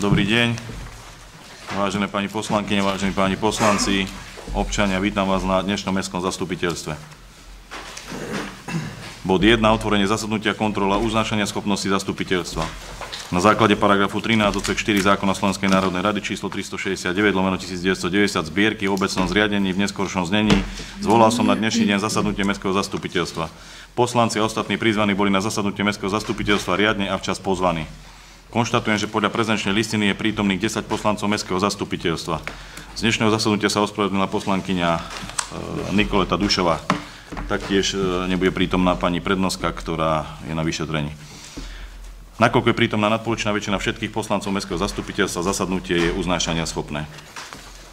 Dobrý deň, vážené pani poslankyne, vážení páni poslanci, občania, vítam vás na dnešnom mestskom zastupiteľstve. Bod 1. Otvorenie zasadnutia, kontrola uznášania schopnosti zastupiteľstva. Na základe paragrafu 13 odsek 4 zákona Slovenskej národnej rady číslo 369/1990 zbierky v obecnom zriadení v neskoršom znení zvolal som na dnešný deň zasadnutie mestského zastupiteľstva. Poslanci a ostatní prizvaní boli na zasadnutie mestského zastupiteľstva riadne a včas pozvaní. Konštatujem, že podľa prezenčnej listiny je prítomných 10 poslancov mestského zastupiteľstva. Z dnešného zasadnutia sa ospravedlnila poslankyňa Nikoleta Dušová. Taktiež nebude prítomná pani prednostka, ktorá je na vyšetrení. Nakoľko je prítomná nadpolovičná väčšina všetkých poslancov mestského zastupiteľstva, zasadnutie je uznášania schopné.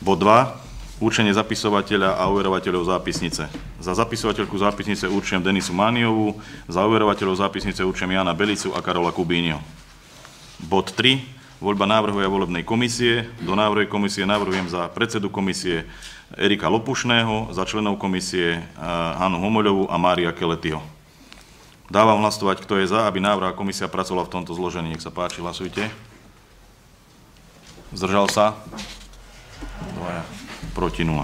Bod 2. Určenie zapisovateľa a overovateľov zápisnice. Za zapisovateľku zápisnice určujem Denisu Mániovú, za overovateľov zápisnice určujem Jana Belicu a Karola Kubíniho. Bod 3. Voľba návrhu a volebnej komisie. Do návrhu komisie navrhujem za predsedu komisie Erika Lopušného, za členov komisie Hanu Homoľovú a Mária Keletyho. Dávam hlasovať, kto je za, aby návrh a komisia pracovala v tomto zložení. Nech sa páči, hlasujte. Zdržal sa? 2, proti 0.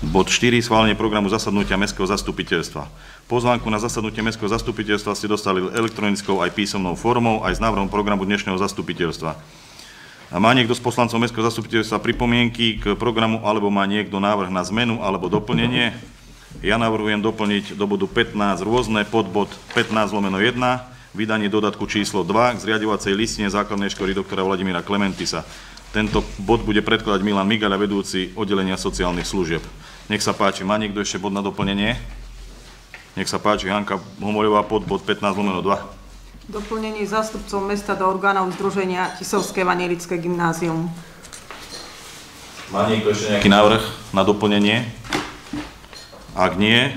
Bod 4. Schválenie programu zasadnutia mestského zastupiteľstva. Pozvánku na zasadnutie mestského zastupiteľstva ste dostali elektronickou aj písomnou formou, aj s návrhom programu dnešného zastupiteľstva. A má niekto z poslancov mestského zastupiteľstva pripomienky k programu, alebo má niekto návrh na zmenu alebo doplnenie? Ja navrhujem doplniť do bodu 15 rôzne podbod 15/1 vydanie dodatku číslo 2 k zriaďovacej listine základnej školy doktora Vladimíra Klementisa. Tento bod bude predkladať Milan Migaľa, vedúci oddelenia sociálnych služieb. Nech sa páči, má niekto ešte bod na doplnenie? Nech sa páči, Hanka Homoľová, podbod 15/2. Doplnenie zástupcov mesta do orgánov združenia Tisovské vanilické gymnázium. Má niekto ešte nejaký návrh na doplnenie? Ak nie,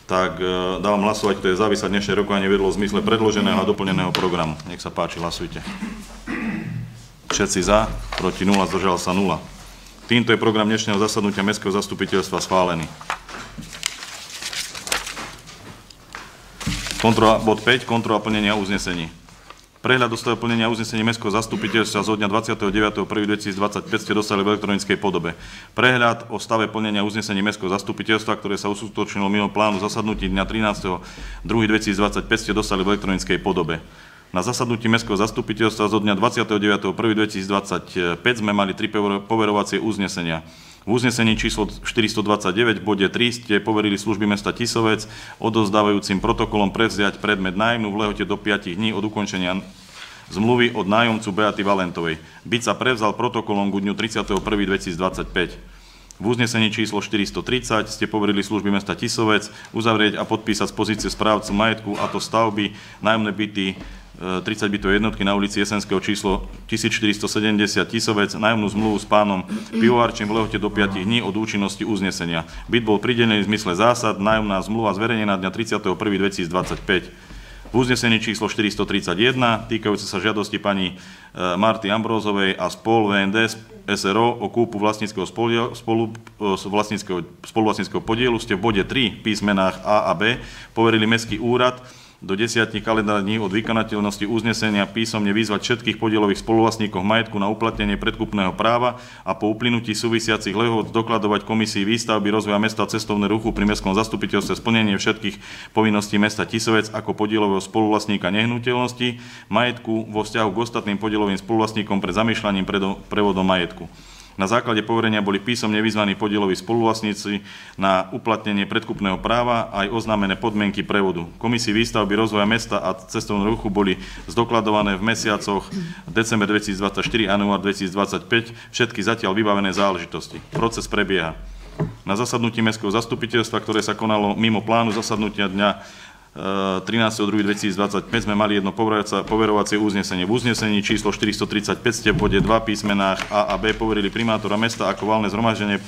tak dávam hlasovať, kto je za, aby sa dnešné rokovanie vedlo v zmysle predloženého a doplneného programu. Nech sa páči, hlasujte. Všetci za, proti 0, zdržal sa 0. Týmto je program dnešného zasadnutia mestského zastupiteľstva schválený. Bod 5. Kontrola plnenia uznesení. Prehľad o stave plnenia uznesení mestského zastupiteľstva zo dňa 29.1.2025 ste dostali v elektronickej podobe. Prehľad o stave plnenia uznesení mestského zastupiteľstva, ktoré sa uskutočnilo mimo plánu zasadnutí dňa 13.2.2025 ste dostali v elektronickej podobe. Na zasadnutí mestského zastupiteľstva zo dňa 29.1.2025 sme mali 3 poverovacie uznesenia. V uznesení číslo 429 v bode 3 ste poverili služby mesta Tisovec odovzdávajúcim protokolom prevziať predmet nájmu v lehote do 5 dní od ukončenia zmluvy od nájomcu Beaty Valentovej. Byt sa prevzal protokolom k dňu 31.1.2025. V uznesení číslo 430 ste poverili služby mesta Tisovec uzavrieť a podpísať z pozície správcu majetku, a to stavby nájomné byty 30 bytovej jednotky na ulici Jesenského číslo 1470 Tisovec, nájomnú zmluvu s pánom Pivovarčím v lehote do 5 dní od účinnosti uznesenia. Byt bol pridelený v zmysle zásad, nájomná zmluva zverejnená dňa 31.1.2025. V uznesení číslo 431 týkajúce sa žiadosti pani Marty Ambrózovej a spol VND SRO o kúpu spoluvlastníckeho podielu ste v bode 3 písmenách A a B poverili mestský úrad do 10 kalendárnych dní od vykonateľnosti uznesenia písomne vyzvať všetkých podielových spoluvlastníkov majetku na uplatnenie predkupného práva a po uplynutí súvisiacich lehôt dokladovať komisii výstavby rozvoja mesta cestovného ruchu pri mestskom zastupiteľstve splnenie všetkých povinností mesta Tisovec ako podielového spoluvlastníka nehnuteľnosti majetku vo vzťahu k ostatným podielovým spoluvlastníkom pred zamýšľaním prevodom majetku. Na základe poverenia boli písomne vyzvaní podieloví spoluvlastníci na uplatnenie predkupného práva aj oznámené podmienky prevodu. Komisii výstavby rozvoja mesta a cestovného ruchu boli zdokladované v mesiacoch december 2024 a január 2025 všetky zatiaľ vybavené záležitosti. Proces prebieha. Na zasadnutí mestského zastupiteľstva, ktoré sa konalo mimo plánu zasadnutia dňa 13.2.2025 sme mali jedno poverovacie uznesenie. V uznesení číslo 435 ste v bode 2 písmenách A a B poverili primátora mesta ako valné zhromaždenie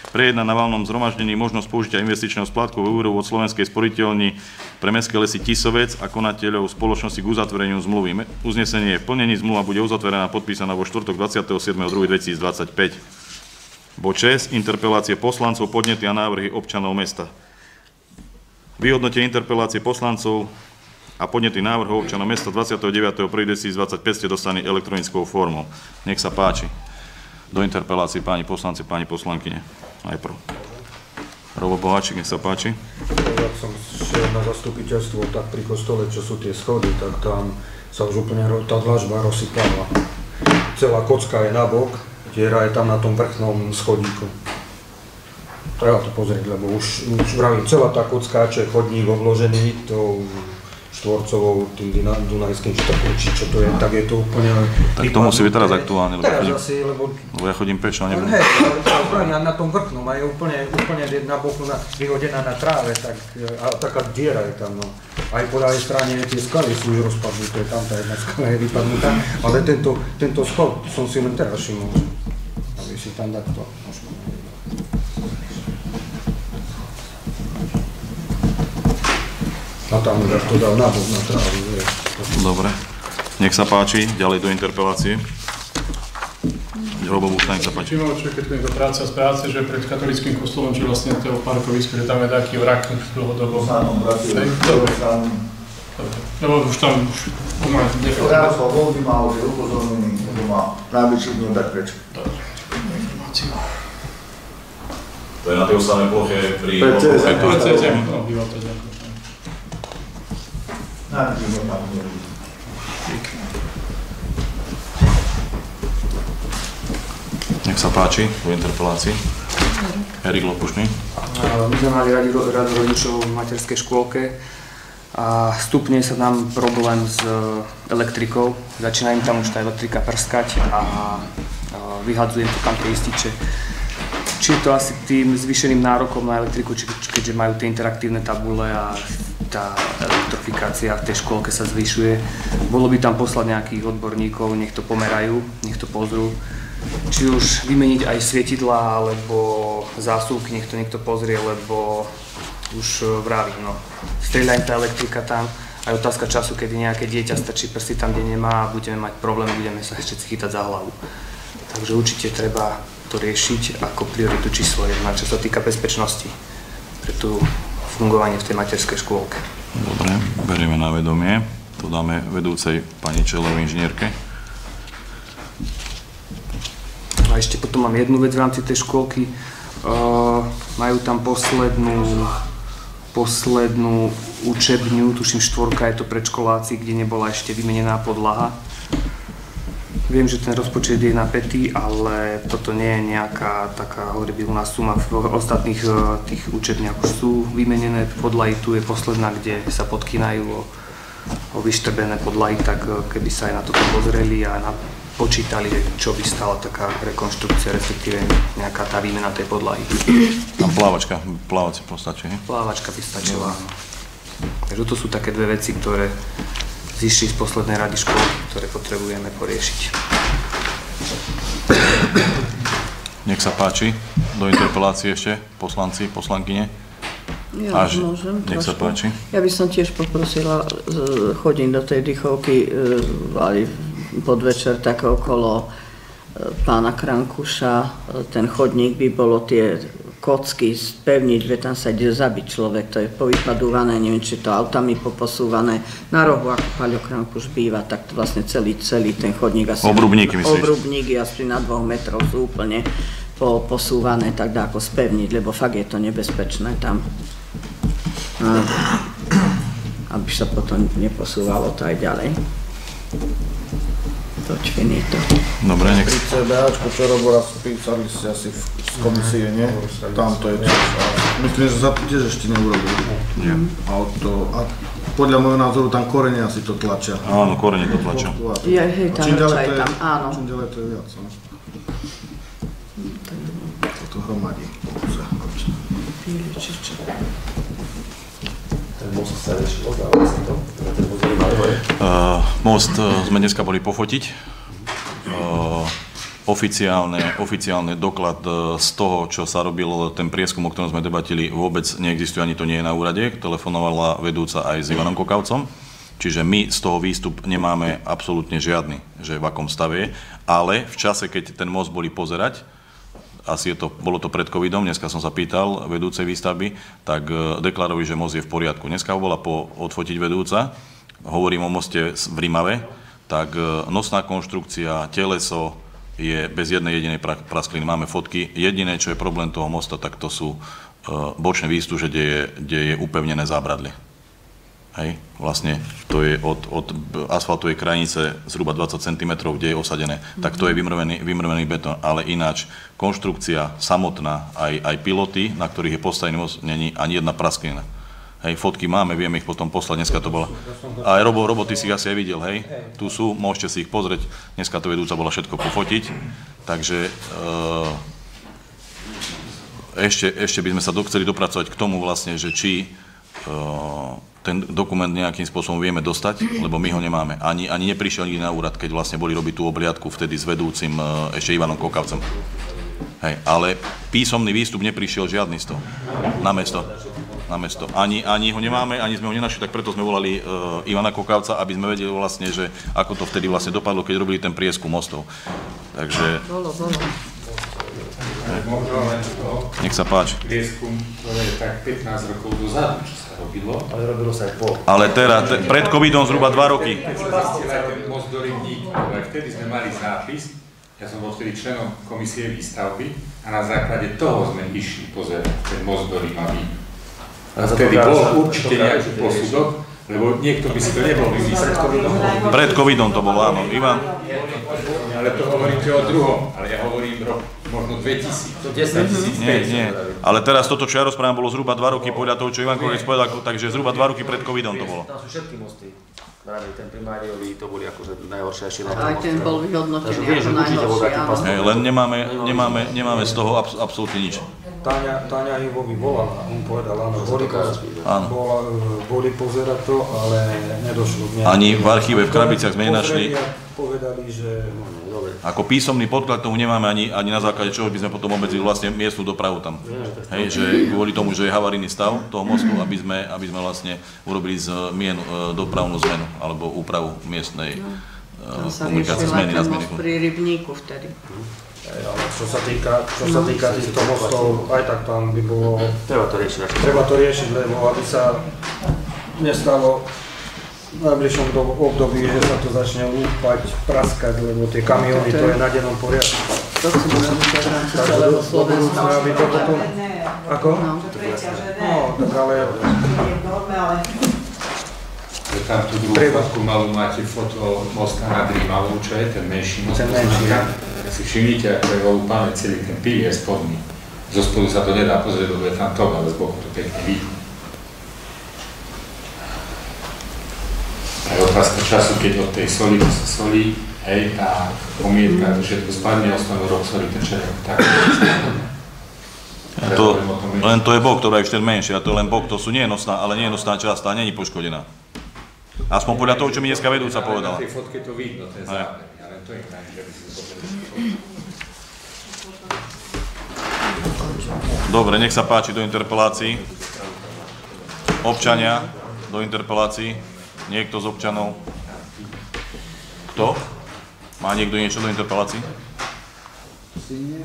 prejednať na valnom zhromaždení možnosť použitia investičného splátkového úveru od Slovenskej sporiteľni pre mestské lesy Tisovec a konateľov spoločnosti k uzatvoreniu zmluvy. Uznesenie je v plnení, zmluva bude uzatvorená a podpísaná vo štvrtok 27.2.2025. Bod 6. Interpelácie poslancov, podnety a návrhy občanov mesta. Vyhodnotenie interpelácie poslancov a podnetý návrhov občanov mesta 29.1.2025 ste dostali elektronickou formou. Nech sa páči. Do interpelácií páni poslanci, páni poslankyne. Najprv. Robo Boháčik, nech sa páči. Ak som šiel na zastupiteľstvo, tak pri kostole, čo sú tie schody, tak tam sa už úplne tá dlažba rozsypala. Celá kocka je nabok, diera je tam na tom vrchnom schodíku. Treba to pozrieť, lebo už vravím, celá tá kocka, čo je chodník obložený tou štvorcovou, tým dunajským, čo to je, tak je to úplne... Tak to musí byť teraz aktuálne, lebo ja chodím pešo, neviem. Hej, ale na tom vrchnom a je úplne na boku vyhodená na tráve, tak a taká diera je tam, no. Aj po ľavej strane tie skaly sú už rozpadnuté, tam tá jedna skala je vypadnutá, ale tento schod som si len teraz všimol, aby si tam dať to. A tam už to dal nabok na trávu. Dobre. Nech sa páči, ďalej do interpelácie. Robo Buchta, nech sa páči. Všimol, čo keď to práca z práce, že pred katolickým kostolom, čo vlastne toho parkoviska, že tam je taký vrak dlhodobo. Lebo už tam pomáha defekt. Raz ho voľby mal, že upozornený, lebo má najbližšie dní dať preč. To je na tej samej ploche pri... Nech sa páči, do interpelácii. Erik Lopušný. My sme mali radu rodičov v materskej škôlke a stupne sa nám problém s elektrikou. Začína im tam už tá elektrika prskať a vyhadzujem to tam tie ističe. Či je to asi tým zvýšeným nárokom na elektriku, keďže majú tie interaktívne tabule a tá elektrifikácia v tej škôlke sa zvyšuje. Bolo by tam poslať nejakých odborníkov, nech to pomerajú, nech to pozrú. Či už vymeniť aj svietidlá, alebo zásuvky, nech to niekto pozrie, lebo už vravím, no. Strieľa im tá elektrika tam. Aj otázka času, kedy nejaké dieťa strčí prsty tam, kde nemá a budeme mať problém, budeme sa ešte chytať za hlavu. Takže určite treba to riešiť ako prioritu číslo 1, čo sa týka bezpečnosti pre tú fungovanie v tej materskej škôlke. Dobre, berieme na vedomie. To dáme vedúcej pani Čelovej inžinierke. A ešte potom mám jednu vec v rámci tej škôlky. Majú tam poslednú učebňu, tuším 4, je to predškoláci, kde nebola ešte vymenená podlaha. Viem, že ten rozpočet je napätý, ale toto nie je nejaká taká horibilná suma. V ostatných tých učebniach už sú vymenené podlahy, tu je posledná, kde sa podkynajú o vyštrbené podlahy, tak keby sa aj na toto pozreli a počítali, čo by stala taká rekonštrukcia, respektíve nejaká tá výmena tej podlahy. Tam plávacia postačí, nie? Plávačka by stačila. Takže to sú také dve veci, ktoré zišli z poslednej rady škôl, ktoré potrebujeme poriešiť. Nech sa páči, do interpelácie ešte, poslanci, poslankyne. Ja môžem nech sa páči. Ja by som tiež poprosila, chodím do tej dychovky aj podvečer tak okolo pána Krankuša. Ten chodník by bolo tie kocky spevniť, že tam sa ide zabiť človek, to je povypadúvané, neviem, či to autami poposúvané. Na rohu, ako Paľo Krankuš býva, tak to vlastne celý ten chodník asi... Obrubníky myslíš? Obrubníky asi na 2 metrov sú úplne posúvané, tak dá ako spevniť, lebo fakt je to nebezpečné tam. Aby sa potom neposúvalo to aj ďalej. Toť finito. Dobre, nech... Pri CBAčku, čo robil, písali ste asi z komisie, nie? Tam to je tiež. Myslím, že sa tiež ešte neurobil. Nie. A podľa môjho názoru tam korene asi to tlačia. Áno, korene to tlačia. Hej, tá hrča je tam, áno. Čím ďalej to je viac, no. To hromadí. Most sme dneska boli pofotiť. Oficiálne doklad z toho, čo sa robil ten prieskum, o ktorom sme debatili, vôbec neexistuje, ani to nie je na úrade. Telefonovala vedúca aj s Ivanom Kokavcom. Čiže my z toho výstup nemáme absolútne žiadny, že v akom stave je. Ale v čase, keď ten most boli pozerať, bolo to pred covidom, dneska som sa pýtal vedúcej výstavby, tak deklarovali, že most je v poriadku. Dneska ho bola odfotiť vedúca hovorím o moste v Rimave, tak nosná konštrukcia, teleso je bez jednej jedinej praskliny. Máme fotky. Jediné, čo je problém toho mosta, tak to sú bočné výstuže, kde je upevnené zábradlie. Hej, vlastne to je od asfaltovej krajnice zhruba 20 cm, kde je osadené, tak to je vymrvený betón, ale ináč konštrukcia samotná, aj piloty, na ktorých je postavený most, není ani jedna prasklina. Hej, fotky máme, vieme ich potom poslať, dneska to bola. A aj roboty si ich asi aj videl, hej, tu sú, môžete si ich pozrieť, dneska to vedúca bola všetko pofotiť, takže ešte by sme sa chceli dopracovať k tomu vlastne, že či ten dokument nejakým spôsobom vieme dostať, lebo my ho nemáme. Ani neprišiel nikdy na úrad, keď vlastne boli robiť tú obliadku vtedy s vedúcim ešte Ivanom Kokavcom. Hej, ale písomný výstup neprišiel žiadny z toho na mesto. Ani ho nemáme, ani sme ho nenašli, tak preto sme volali Ivana Kokavca, aby sme vedeli vlastne, že ako to vtedy vlastne dopadlo, keď robili ten prieskum mostov. Takže... Nech sa páči. Prieskum, to je tak 15 rokov dozadu, čo sa robilo. Ale robilo sa aj po. Ale teraz, pred covidom zhruba 2 roky. Keď sa zastila aj ten most do Rybníka, ale vtedy sme mali zápis, ja som bol vtedy členom komisie výstavby a na základe toho sme išli pozerať ten most do Rybníka. Vtedy bol určite nejaký posudok, lebo niekto by si to nebol vymyslieť. Pred covidom to bolo, áno. Ivan? Ale to hovoríte o druhom, ale ja hovorím rok možno 2000. 10 000. Nie. Ale teraz toto, čo ja rozprávam, bolo zhruba 2 roky podľa toho, čo Ivan Kovač povedal, takže zhruba 2 roky pred covidom to bolo. Tam sú všetky mosty. Ten primáriový, to boli akože najhoršie a šilé. Aj ten bol vyhodnotený ako najhorší, áno. Len nemáme z toho absolútne nič. Táňa Ivovi volala, on povedal, áno, boli pozerať to, ale nedošlo k nejakému. Ani v archíve, v krabiciach sme nenašli. Povedali, že... Ako písomný podklad tomu nemáme ani na základe čoho by sme potom obmedzili vlastne miestnu dopravu tam. Hej, že kvôli tomu, že je havarijný stav toho mostu, aby sme vlastne urobili dopravnú zmenu alebo úpravu miestnej komunikácie zmeny na zmeny. Pri Rybníku vtedy. Ale čo sa týka týchto mostov, aj tak tam by bolo... Treba to riešiť, lebo aby sa nestalo v najbližšom období, že sa to začne lúpať, praskať, lebo tie kamióny, to je na dennom poriadku. To chcem rozlišať v rámci celého Slovenska. Ako? No, tak ale... Tam tú druhú fotku malú máte foto mosta nad Rímavou, čo je ten menší most. Ja si všimnite, ako je olúpané celý ten pilier spodný. Zo spodu sa to nedá pozrieť, lebo je tam tok, ale z boku to pekne vidí. A je otázka času, keď od tej soli, to sa solí, hej, tá pomietka, to všetko spadne, ostanú rok soli, ten čerek, tak. Len to je bok, ktorá je ešte menšia, a to je len bok, to sú nie je nosná, ale nie je nosná časť, tá nie je poškodená. Aspoň podľa toho, čo mi dneska vedúca povedala. Na tej fotke to vidno, ten záber, ale to je inak, že by si to povedal. Dobre, nech sa páči do interpelácií. Občania do interpelácií. Niekto z občanov? Kto? Má niekto niečo do interpelácií? Nie.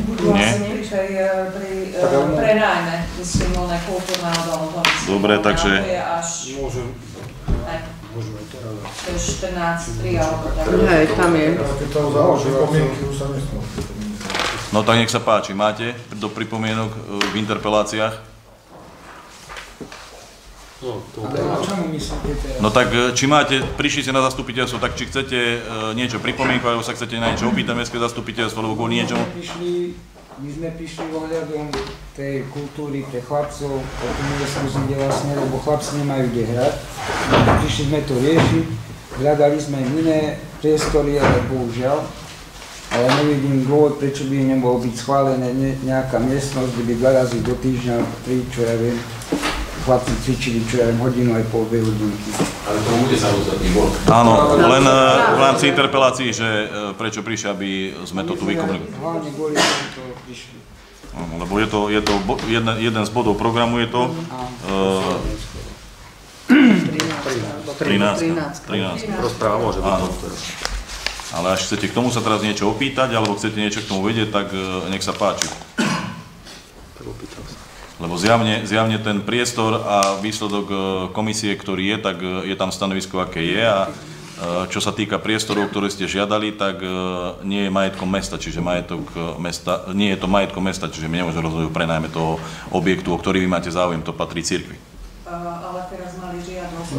Vlastne prišli pri prenajme disciplinálne kultúrneho domu. Dobre, takže... Môžem To je 14.3 alebo tak. Hej, tam je. No tak nech sa páči, máte do pripomienok v interpeláciách? No tak či prišli ste na zastupiteľstvo, tak či chcete niečo pripomienkovať, alebo sa chcete na niečo opýtať mestské zastupiteľstvo, alebo kvôli niečomu? My sme prišli ohľadom tej kultúry pre chlapcov, o tom kde vlastne, lebo chlapci nemajú kde hrať. Prišli sme to riešiť, hľadali sme iné priestory, ale bohužiaľ. Ale nevidím dôvod, prečo by nebolo byť schválené nejaká miestnosť, kde by 2 razy do týždňa, 3, čo ja viem, chlapci cvičili, čo ja viem, hodinu aj pol, 2 hodinky. Ale to bude samostatný bod. Áno, len v rámci interpelácií, že prečo prišli, aby sme to tu vykomunikovali. Hlavne kvôli tomu to prišli. Lebo je to jeden z bodov programu, je to 13. Rozpráva môže byť. Áno. Ale až chcete k tomu sa teraz niečo opýtať, alebo chcete niečo k tomu vedieť, tak nech sa páči. Lebo zjavne ten priestor a výsledok komisie, ktorý je, tak je tam stanovisko, aké je a čo sa týka priestorov, ktoré ste žiadali, tak nie je majetkom mesta, čiže nie je to majetkom mesta, čiže my nemôžeme rozhodnúť o prenajme toho objektu, o ktorý vy máte záujem, to patrí cirkvi. Ale teraz mali žiadnosť.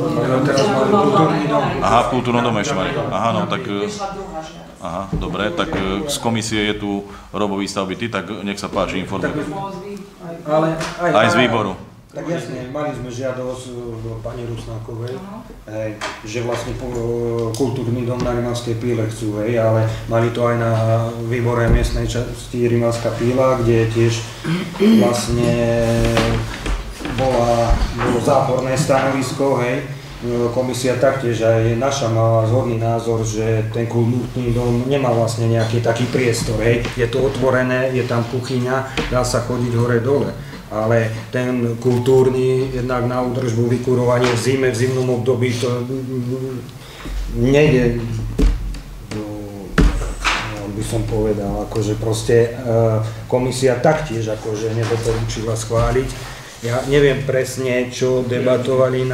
kultúrny dom. Aha, v kultúrnom dome ešte mali. Aha, no tak... Vyšla druhá žiadosť. Aha, dobre, tak z komisie je tu Robo Výstavby ty, tak nech sa páči, informuj. Ale Aj z výboru. Tak jasne, mali sme žiadosť do pani Rusnákovej, že vlastne kultúrny dom na Rimavskej Píle chcú, ale mali to aj na výbore miestnej časti Rimavská Píla, kde tiež vlastne bolo záporné stanovisko, komisia taktiež aj naša mala zhodný názor, že ten kultúrny dom nemá vlastne nejaký taký priestor, je to otvorené, je tam kuchyňa, dá sa chodiť hore-dole. Ale ten kultúrny, jednak na údržbu, vykurovanie v zime, v zimnom období, to nejde, by som povedal, akože proste komisia taktiež akože nedoporučila schváliť. Ja neviem presne, čo debatovali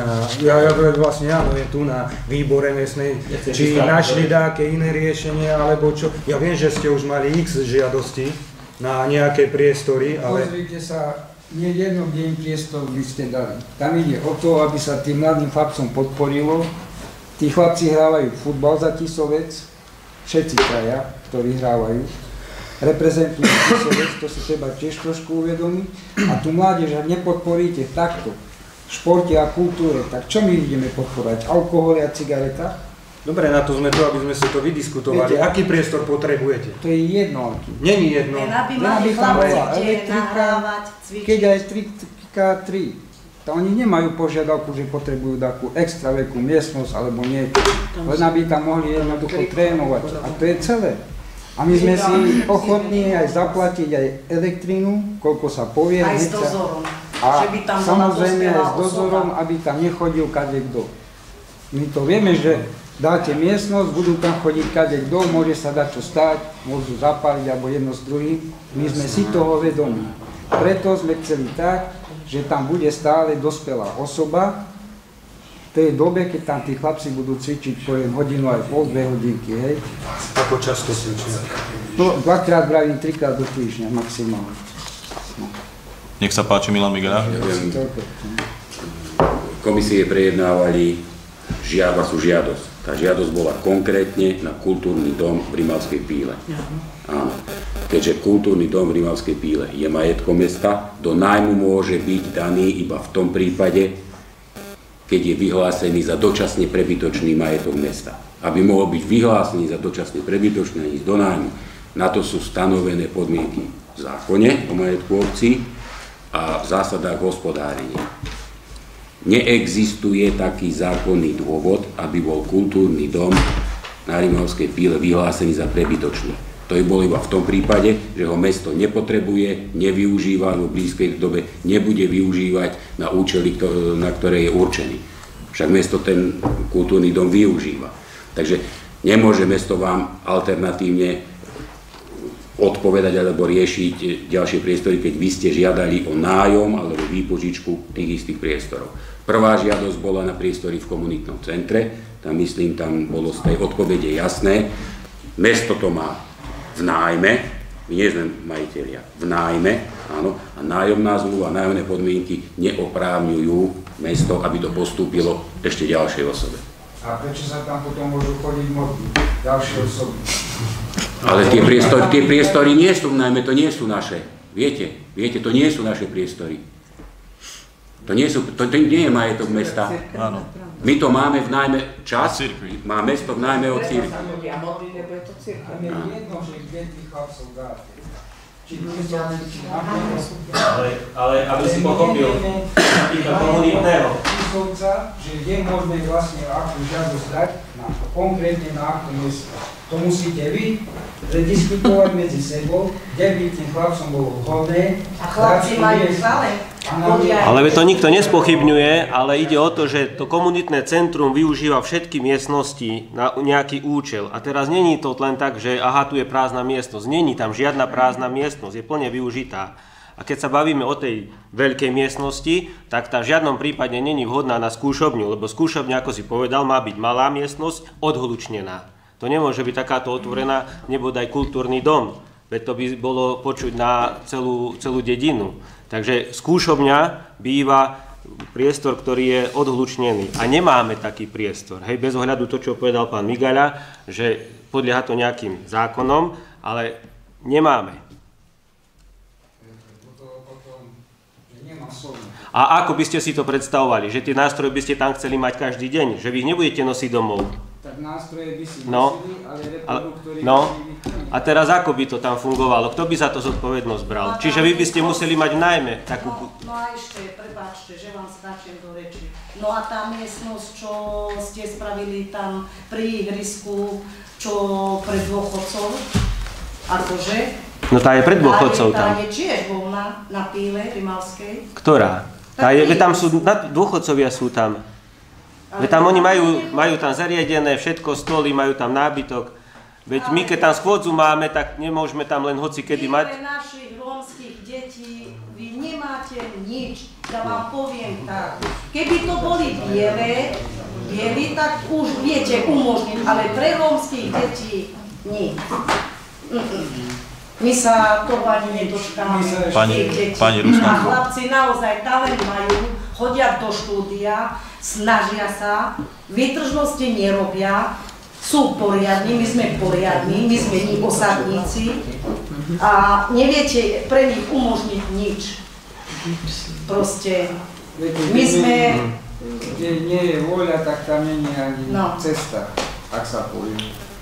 vlastne áno, je tu na výbore miestnej, či našli nejaké iné riešenie, alebo čo. Ja viem, že ste už mali x žiadosti na nejaké priestory, ale... Pozrite sa, nie jedno, kde im priestor by ste dali. Tam ide o to, aby sa tým mladým chlapcom podporilo. Tí chlapci hrávajú futbal za Tisovec, všetci traja, ktorí hrávajú. Reprezentujú Tisovec, to si treba tiež trošku uvedomiť. A tu mládež, ak nepodporíte takto v športe a kultúre, tak čo my ideme podporovať? Alkohol a cigareta? Dobre, na to sme tu, aby sme si to vydiskutovali. Viete, aký priestor potrebujete? To je jedno. Není jedno. Aby mali chlapci kde nahrávať, cvičiť. Keď aj 3x3, to oni nemajú požiadavku, že potrebujú takú extra veľkú miestnosť alebo niečo. Len aby tam mohli jednoducho trénovať. A to je celé. A my sme si ochotní aj zaplatiť aj elektrínu, koľko sa povie. Aj s dozorom. A že by tam samozrejme aj s dozorom, aby tam nechodil kadekto. My to vieme, že dáte miestnosť, budú tam chodiť kadekto, môže sa dať čo stáť, môžu zapáliť alebo jedno s druhým. My sme si toho vedomí. Preto sme chceli tak, že tam bude stále dospelá osoba, v tej dobe, keď tam tí chlapci budú cvičiť poviem hodinu aj pol, 2 hodinky, hej. Ako často cvičia? No, 2-krát vravím, 3-krát do týždňa maximálne. No. Nech sa páči, Milan Migara. Komisie prejednávali žiadosť. Tá žiadosť bola konkrétne na kultúrny dom v Rimavskej Píle. Áno. Keďže kultúrny dom v Rimavskej Píle je majetkom mesta, do nájmu môže byť daný iba v tom prípade, keď je vyhlásený za dočasne prebytočný majetok mesta. Aby mohol byť vyhlásený za dočasne prebytočný a ísť do nájmu, na to sú stanovené podmienky v zákone o majetku obcí a v zásadách hospodárenia. Neexistuje taký zákonný dôvod, aby bol kultúrny dom na Rimavskej Píle vyhlásený za prebytočný. To je bolo iba v tom prípade, že ho mesto nepotrebuje, nevyužíva, v blízkej dobe nebude využívať na účely, na ktoré je určený. Však mesto ten kultúrny dom využíva. Takže nemôže mesto vám alternatívne odpovedať alebo riešiť ďalšie priestory, keď vy ste žiadali o nájom alebo výpožičku tých istých priestorov. Prvá žiadosť bola na priestory v komunitnom centre, tam myslím, tam bolo z tej odpovede jasné, mesto to má v nájme, my nie sme majitelia, v nájme, áno, a nájomná zmluva, nájomné podmienky neoprávňujú mesto, aby to postúpilo ešte ďalšej osobe. A prečo sa tam potom môžu chodiť ďalšie osoby? Ale tie priestory nie sú v nájme, to nie sú naše. Viete, to nie sú naše priestory. To nie je majetok mesta. Áno. My to máme v nájme čas, má mesto v nájme od cirkvi. Ale aby si pochopil, napríklad komunitného. Že je možné vlastne akú žiadosť dať konkrétne na akú miesto. To musíte vy prediskutovať medzi sebou, kde by tým chlapcom bolo vhodné. A chlapci majú zále. Ale to nikto nespochybňuje, ale ide o to, že to komunitné centrum využíva všetky miestnosti na nejaký účel. A teraz není to len tak, že aha, tu je prázdna miestnosť. Není tam žiadna prázdna miestnosť, je plne využitá. A keď sa bavíme o tej veľkej miestnosti, tak tá v žiadnom prípade není vhodná na skúšobňu, lebo skúšobňa, ako si povedal, má byť malá miestnosť, odhlučnená. To nemôže byť takáto otvorená, nebodaj kultúrny dom, veď to by bolo počuť na celú dedinu. Takže skúšobňa býva priestor, ktorý je odhlučnený. A nemáme taký priestor. Hej, bez ohľadu to, čo povedal pán Migaľa, že podlieha to nejakým zákonom, ale nemáme. A ako by ste si to predstavovali? Že tie nástroje by ste tam chceli mať každý deň? Že vy ich nebudete nosiť domov? Tak nástroje by si nosili, ale reproduktory... A teraz ako by to tam fungovalo? Kto by za to zodpovednosť bral? Čiže vy by ste museli mať v nájme takú... No a ešte, prepáčte, že vám skáčem do reči. No a tá miestnosť, čo ste spravili tam pri ihrisku, čo pre dôchodcov, akože... No tá je pred dôchodcov tam. Tá je tiež voľná na Píle Rimavskej. Ktorá? Tam sú, dôchodcovia sú tam. Veď tam oni majú tam zariadené všetko, stoly, majú tam nábytok. Veď my, keď tam schôdzu máme, tak nemôžeme tam len hoci kedy mať. Pre našich rómskych detí vy nemáte nič. Ja vám poviem tak. Keby to boli bieli, tak už viete umožniť, ale pre rómskych detí nie. My sa toho ani nedočkáme. Pani Rusnáková. A chlapci naozaj talent majú, chodia do štúdia, snažia sa, výtržnosti nerobia, sú poriadni, my sme poriadni, my sme osadníci a neviete pre nich umožniť nič. Proste, my sme... Kde nie je vôľa, tak tam nie je ani cesta, ak sa povie.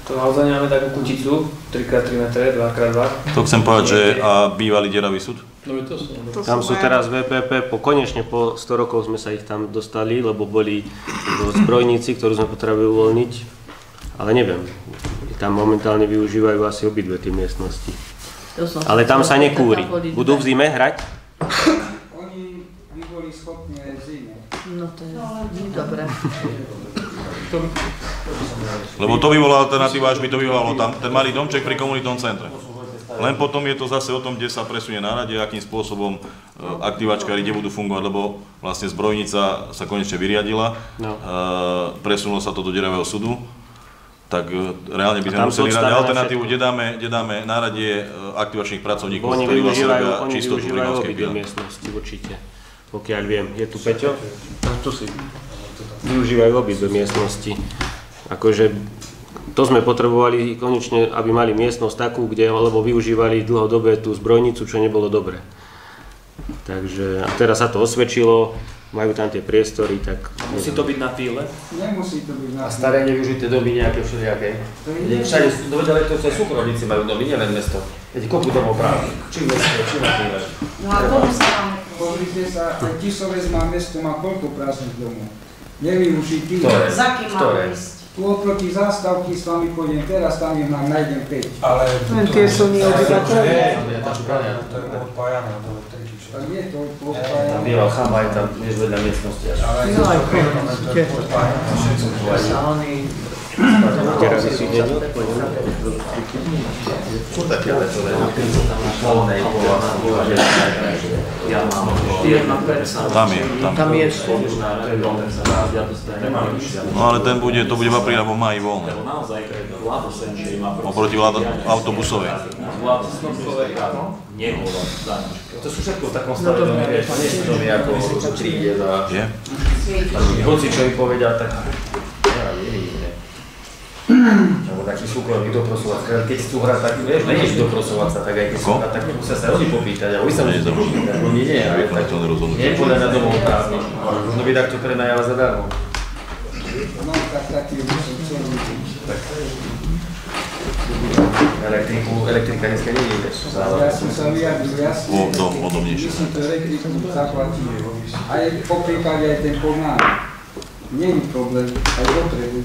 To naozaj nemáme takú kuticu, 3x3 metre, 2x2. To chcem povedať, že a bývalý deravý súd? No to sú. Tam sú teraz VPP, konečne po 100 rokov sme sa ich tam dostali, lebo boli zbrojníci, ktorú sme potrebovali uvoľniť. Ale neviem, tam momentálne využívajú asi obidve tie miestnosti. Ale tam sa nekúri. Budú v zime hrať? Oni by boli schopní aj v zime. No to je dobré. Lebo to by bola alternatíva, až by to vyvolalo tam ten malý domček pri komunitnom centre. Len potom je to zase o tom, kde sa presunie nárade, akým spôsobom aktivačkári kde budú fungovať, lebo vlastne zbrojnica sa konečne vyriadila, presunulo sa to do deravého súdu, tak reálne by sme museli hrať alternatívu, kde dáme náradie aktivačných pracovníkov, ktorí vlastne robia čistotu v Rimavskej Píle. Miestnosti určite, pokiaľ viem. Je tu Peťo? Tu si. Využívajú obidve miestnosti. Akože to sme potrebovali konečne, aby mali miestnosť takú, lebo využívali dlhodobé tú zbrojnicu, čo nebolo dobre. Takže a teraz sa to osvedčilo, majú tam tie priestory, tak... Musí to byť na Píle? Nemusí to byť na Píle. A staré nevyužité domy nejaké všelijaké? Všade, dovedali to, čo aj súkromníci majú domy, nielen mesto. Veď koľko domov práve? Či mesto, či na Píle? No a komu sa máme? Pozrite sa, aj Tisovec má mesto, má koľko prázdnych domov? Nevyužitý. Za kým mám ísť? Tu oproti zástavky s vami pôjdem teraz, tam ich nám nájdem 5. Ale tie sú neobyvateľné. To je odpájané do elektriky. Tak je to odpájané. Tam býval chama aj tam, než vedľa miestnosti. Ale no aj to je odpájané. Teraz si ide. Sú také letové polnej Tam je. No ale to bude v apríli alebo v máji voľné. Oproti autobusovej. To sú všetko v takom stave domy, vieš, nie sú domy ako tríde za... Hoci čo im povedia, tak... Alebo taký súkromný doprosovať. Keď chcú hrať, tak vieš, nejdeš doprosovať sa, tak aj keď chcú hrať, tak musia sa oni popýtať, a oni sa musí popýtať. Oni nie, ale tak nie je podľa na domov prázdno. No by takto prenajala zadarmo. No tak taký musím celý. Elektrika dneska nie je, vieš. Ja som sa vyjadril jasne, Podobnejšie. myslím to elektriku zaplatí. Aj po prípade aj ten pomáha. Nie je problém, aj potrebu.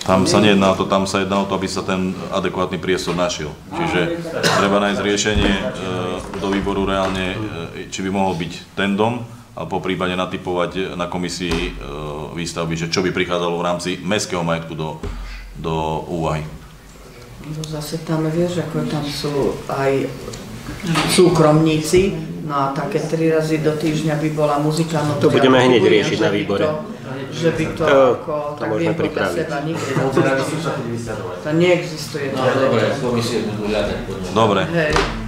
Tam sa nejedná o to, tam sa jedná o to, aby sa ten adekvátny priestor našiel. Čiže treba nájsť riešenie do výboru reálne, či by mohol byť ten dom, a po prípade natypovať na komisii výstavby, že čo by prichádzalo v rámci mestského majetku do úvahy. No zase tam, vieš, ako tam sú aj súkromníci, no a také 3 razy do týždňa by bola muzika. No to budeme hneď riešiť na výbore. Že by to ako, tak viem podľa seba nikdy. To neexistuje. Dobre,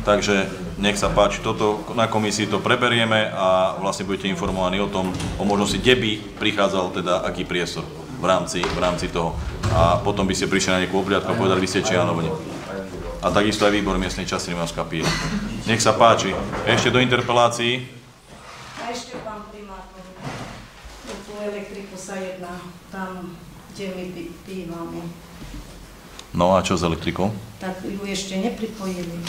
takže nech sa páči, toto na komisii to preberieme a vlastne budete informovaní o tom, o možnosti, kde by prichádzal teda aký priestor v rámci toho. A potom by ste prišli na nejakú obhliadku a povedali, vy ste Čianovne. A takisto aj výbor miestnej časti Rimavská Píla. Nech sa páči. Ešte do interpelácií. A ešte pán primátor, o tú elektriku sa jedná tam, kde my bývame. No a čo s elektrikou? Tak ju ešte nepripojili.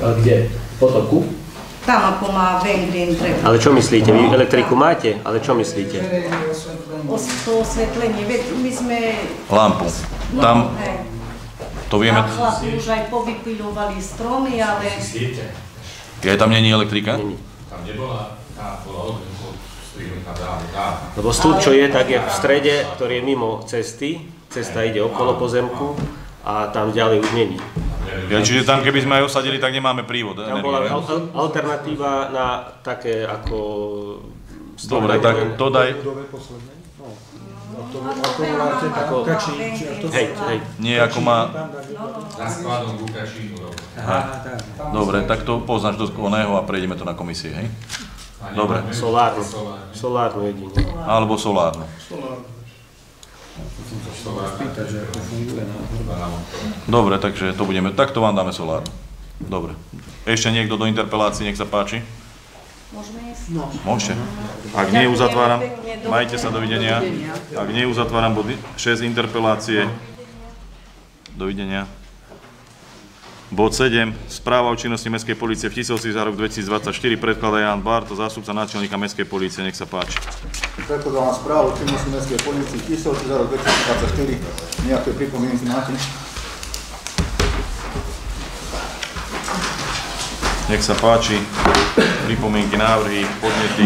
A kde? Potoku? Tam ako má Vengrin treba. Ale čo myslíte? Vy elektriku máte? Ale čo myslíte? To osvetlenie, veď my sme... Lampu. Tam, to vieme... Tam chlapi už aj povypiľovali stromy, ale... Ja, tam není elektrika? Tam nebola, bola strihnutá dávno. Lebo stĺp, čo je, tak je v strede, ktorý je mimo cesty. Cesta ide okolo pozemku a tam ďalej už není. Ja, čiže tam, keby sme aj osadili, tak nemáme prívod. Tam bola alternatíva na také ako... Dobre, tak to daj... Hej. Nie, ako má... Za skladom ku Kačínu. Dobre, tak to poznáš do oného a prejdeme to na komisii, hej? Dobre. Solárnu jedine. Alebo solárnu. Dobre, takže to budeme, tak to vám dáme solárnu. Dobre. Ešte niekto do interpelácií, nech sa páči. Môžeme ísť? Môžete. Ak nie, uzatváram. Majte sa, dovidenia. Ak nie, uzatváram body 6 interpelácie. Dovidenia. Bod 7. Správa o činnosti Mestskej polície v Tisovci za rok 2024 predkladá Ján Barto, zástupca náčelníka Mestskej polície. Nech sa páči. Predkladám správu o činnosti Mestskej polície v Tisovci za rok 2024. Nejaké pripomienky máte? Nech sa páči. Pripomienky, návrhy, podnety.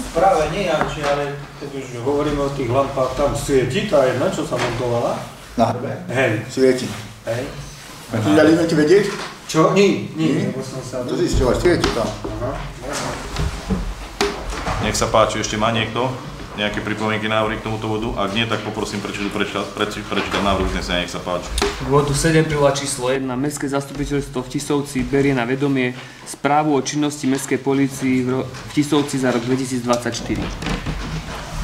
Práve nie, Janči, ale keď už hovoríme o tých lampách, tam svieti tá jedna, čo sa montovala. Na hrbe? Hej. Svieti. Hej. A ty dali sme ti vedieť? Čo? Nie, lebo som sa... To zisťovať, svieti tam. Nech sa páči, ešte má niekto nejaké pripomienky, návrhy k tomuto bodu? Ak nie, tak poprosím prečítať návrh uznesenia, nech sa páči. K bodu 7 príloha číslo 1. Mestské zastupiteľstvo v Tisovci berie na vedomie správu o činnosti Mestskej polícii v Tisovci za rok 2024.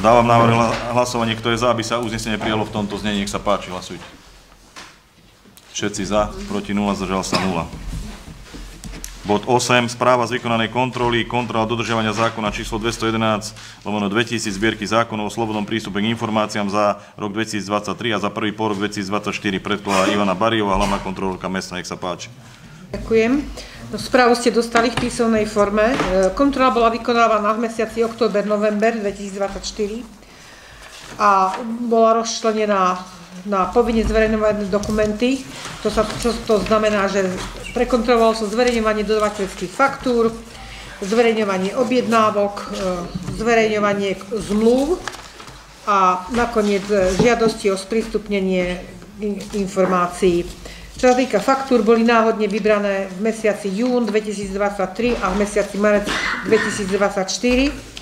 Dávam návrh hlasovanie, kto je za, aby sa uznesenie prijalo v tomto znení, nech sa páči, hlasujte. Všetci za, proti 0, zdržal sa 0. Bod 8. Správa z vykonanej kontroly, kontrola dodržiavania zákona číslo 211/2000 zbierky zákonov o slobodnom prístupe k informáciám za rok 2023 a za prvý pol rok 2024. Predkladá Ivana Bariová, hlavná kontrolórka mesta. Nech sa páči. Ďakujem. Správu ste dostali v písomnej forme. Kontrola bola vykonávaná v mesiaci október-november 2024 a bola rozčlenená na povinne zverejňované dokumenty. To znamená, že prekontrolovalo sa zverejňovanie dodavateľských faktúr, zverejňovanie objednávok, zverejňovanie zmluv a nakoniec žiadosti o sprístupnenie informácií. Čo sa týka faktúr, boli náhodne vybrané v mesiaci jún 2023 a v mesiaci marec 2024.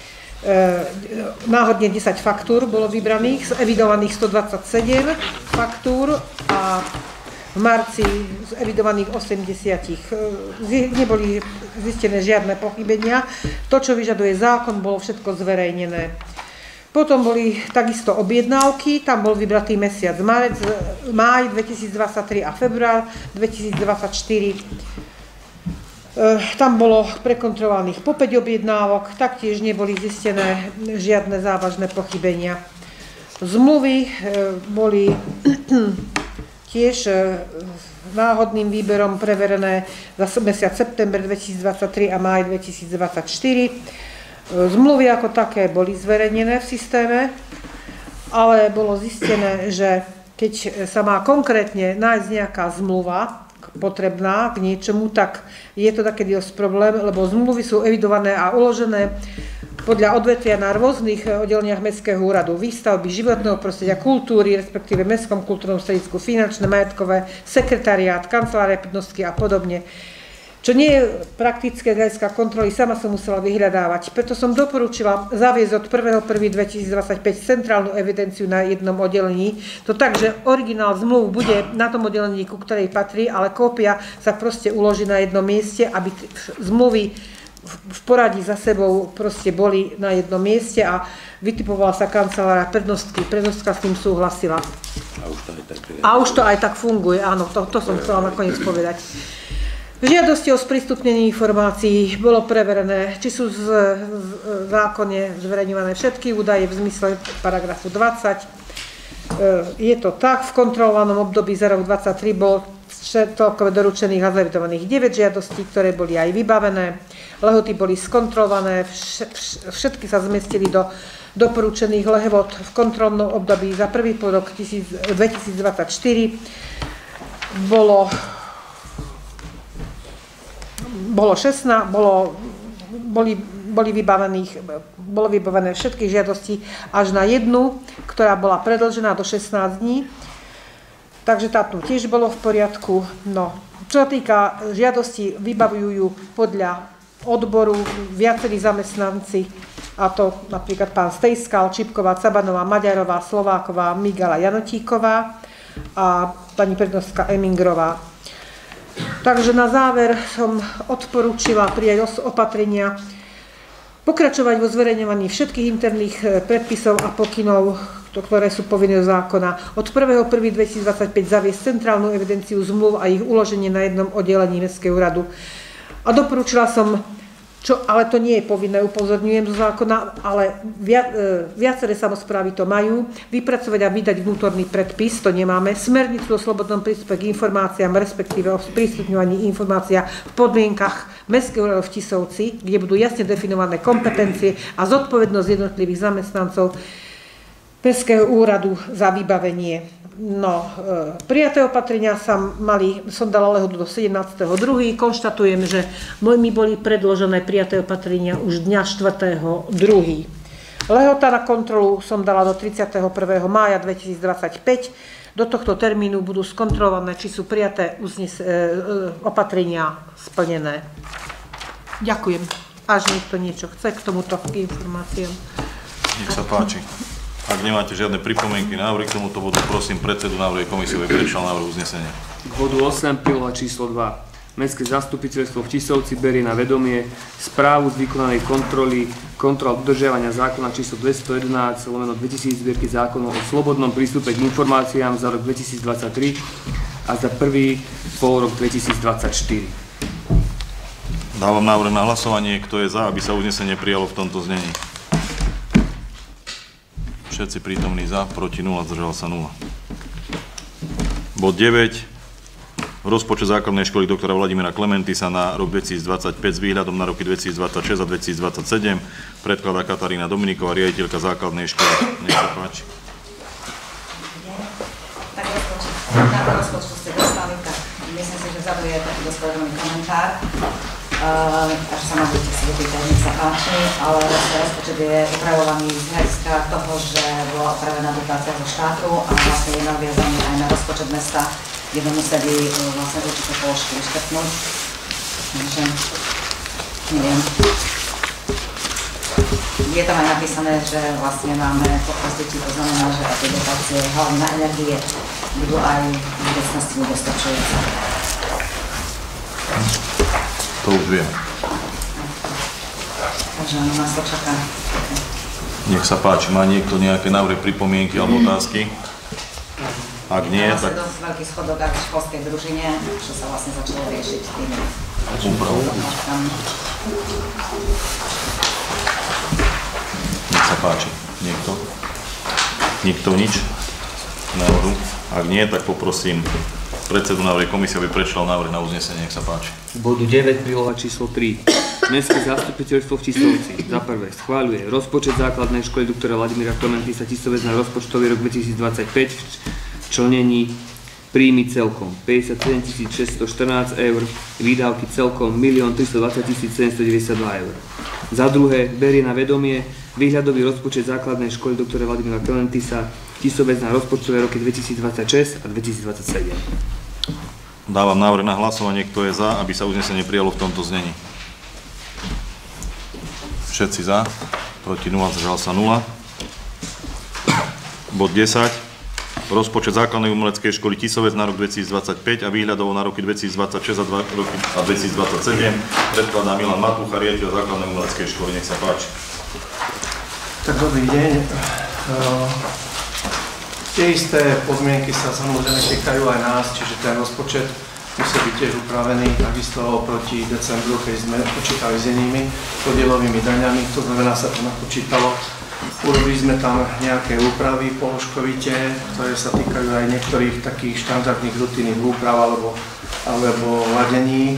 Náhodne 10 faktúr bolo vybraných, evidovaných 127 faktúr a v marci z evidovaných 80 neboli zistené žiadne pochybenia. To, čo vyžaduje zákon, bolo všetko zverejnené. Potom boli takisto objednávky, tam bol vybratý mesiac máj 2023 a február 2024. Tam bolo prekontrolovaných po 5 objednávok, taktiež neboli zistené žiadne závažné pochybenia. Zmluvy boli tiež náhodným výberom preverené za mesiac september 2023 a máj 2024. Zmluvy ako také boli zverejnené v systéme, ale bolo zistené, že keď sa má konkrétne nájsť nejaká zmluva potrebná k niečomu, tak je to takedy dosť problém, lebo zmluvy sú evidované a uložené podľa odvetvia na rôznych oddeleniach Mestského úradu, výstavby, životného prostredia, kultúry, respektíve Mestskom kultúrnom stredisku, finančné, majetkové, sekretariát, kancelária prednostky a podobne. Čo nie je praktické z hľadiska kontroly, sama som musela vyhľadávať. Preto som doporučila zaviesť od 1.1.2025 centrálnu evidenciu na jednom oddelení. To tak, že originál zmluv bude na tom oddelení, ku ktorej patrí, ale kópia sa proste uloží na jednom mieste, aby zmluvy v poradí za sebou proste boli na jednom mieste a vytipovala sa kancelária prednostky. Prednostka s tým súhlasila. A už to aj tak funguje, áno, to som chcela nakoniec povedať. V žiadosti o sprístupnenie informácií bolo preverené, či sú v zákone zverejňované všetky údaje v zmysle paragrafu 20. Je to tak, v kontrolovanom období za rok 2023 bolo celkové doručených a zaevidovaných 9 žiadostí, ktoré boli aj vybavené. Lehoty boli skontrolované, všetky sa zmestili do doporučených lehot v kontrolnom období za prvý pôrok 2024. Bolo 16, bolo vybavené všetky žiadosti až na jednu, ktorá bola predĺžená do 16 dní. Takže táto tiež bolo v poriadku. No, čo sa týka žiadosti, vybavujú ju podľa odboru viacerí zamestnanci, a to napríklad pán Stejskal, Čipková, Cabanová, Maďarová, Slováková, Migala, Janotíková a pani prednostka Emingrová. Takže na záver som odporúčila prijať opatrenia, pokračovať vo zverejňovaní všetkých interných predpisov a pokynov, ktoré sú povinné do zákona. Od 1.1.2025 zaviesť centrálnu evidenciu zmluv a ich uloženie na jednom oddelení Mestského úradu. A doporučila som, ale to nie je povinné, upozorňujem zo zákona, ale viaceré samosprávy to majú, vypracovať a vydať vnútorný predpis, to nemáme, smernicu o slobodnom prístupe k informáciám, respektíve o sprístupňovaní informácií v podmienkach Mestského úradu v Tisovci, kde budú jasne definované kompetencie a zodpovednosť jednotlivých zamestnancov Mestského úradu za vybavenie. No, prijaté opatrenia som dala lehotu do 17.2. Konštatujem, že mi boli predložené prijaté opatrenia už dňa 4.2. Lehota na kontrolu som dala do 31. mája 2025. Do tohto termínu budú skontrolované, či sú prijaté opatrenia splnené. Ďakujem. Až niekto niečo chce k tomuto informáciám. Nech sa páči. Ak nemáte žiadne pripomienky, návrhy k tomuto bodu, prosím predsedu návrhovej komisie, aby prečítal návrh uznesenia. K bodu 8, príloha číslo 2. Mestské zastupiteľstvo v Tisovci berie na vedomie správu z vykonanej kontrola dodržiavania zákona číslo 211/2000 zbierky zákonov o slobodnom prístupe k informáciám za rok 2023 a za prvý polrok 2024. Dávam návrh na hlasovanie. Kto je za, aby sa uznesenie prijalo v tomto znení? Všetci prítomní za, proti 0, zdržal sa 0. Bod 9. Rozpočet základnej školy doktora Vladimíra Klementisa na rok 2025 s výhľadom na roky 2026 a 2027. Predkladá Katarína Dominiková, riaditeľka základnej školy. Nech sa páči. Tak rozpočtu ste dostali, tak myslím si, že zaujde taký dosť podrobný komentár. Až sa ma budete si dopýtať, nech sa páči, ale rozpočet je upravovaný z hľadiska toho, že bola upravená dotácia zo štátu a vlastne je naviazaný aj na rozpočet mesta, kde by museli vlastne určité položky vyškrtnúť. Takže neviem. Je tam aj napísané, že vlastne máme pokles detí, to znamená, že tie dotácie hlavne na energie budú aj v budúcnosti nedostačujúce. To už viem. Takže nás to čaká. Nech sa páči, má niekto nejaké návrhy, pripomienky alebo otázky? Ak nie, tak... Je dosť veľký schodok aj v školskej družine, čo sa vlastne začalo riešiť tými úpravami. Nech sa páči. Niekto? Nikto nič? Návrhu? Ak nie, tak poprosím predsedu návrhovej komisie, aby prečítal návrh na uznesenie. Nech sa páči. Bodu 9, príloha číslo 3. Mestské zastupiteľstvo v Tisovci za prvé schváľuje rozpočet základnej školy doktora Vladimíra Klementisa Tisovec na rozpočtový rok 2025 v členení príjmy celkom 57 614 eur, výdavky celkom 1 320 792 eur. Za druhé, berie na vedomie výhľadový rozpočet základnej školy doktora Vladimíra Kelentisa Tisovec na rozpočtové roky 2026 a 2027. Dávam návrh na hlasovanie, kto je za, aby sa uznesenie prijalo v tomto znení. Všetci za, proti 0, zdržal sa 0. Bod 10. Rozpočet základnej umeleckej školy Tisovec na rok 2025 a výhľadovo na roky 2026 a 2027. Predkladá Milan Matúcha, riaditeľ základnej umeleckej školy. Nech sa páči. Tak dobrý deň. Tie isté podmienky sa samozrejme týkajú aj nás, čiže ten rozpočet musí byť tiež upravený takisto oproti decembru, keď sme počítali s inými podielovými daňami, to znamená, sa to napočítalo. Urobili sme tam nejaké úpravy položkovite, ktoré sa týkajú aj niektorých takých štandardných rutinných úprav alebo ladení.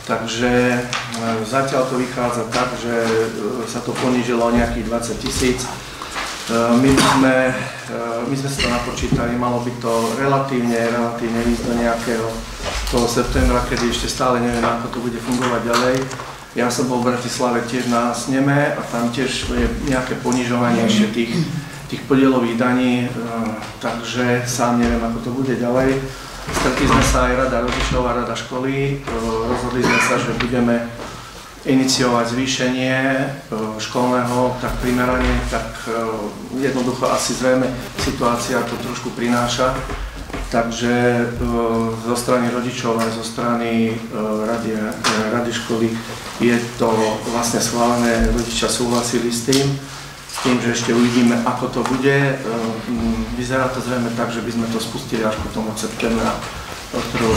Takže zatiaľ to vychádza tak, že sa to ponížilo o nejakých 20 000. My sme si to napočítali, malo by to relatívne ísť do nejakého toho septembra, kedy ešte stále neviem, ako to bude fungovať ďalej. Ja som bol v Bratislave tiež na sneme a tam tiež je nejaké ponižovanie ešte tých podielových daní, takže sám neviem, ako to bude ďalej. Stretli sme sa aj rada rodičov a rada školy, rozhodli sme sa, že budeme iniciovať zvýšenie školného tak primerane, tak jednoducho asi zrejme situácia to trošku prináša. Takže zo strany rodičov aj zo strany rady školy je to vlastne schválené, rodičia súhlasili s tým, že ešte uvidíme, ako to bude. Vyzerá to zrejme tak, že by sme to spustili až potom od 1.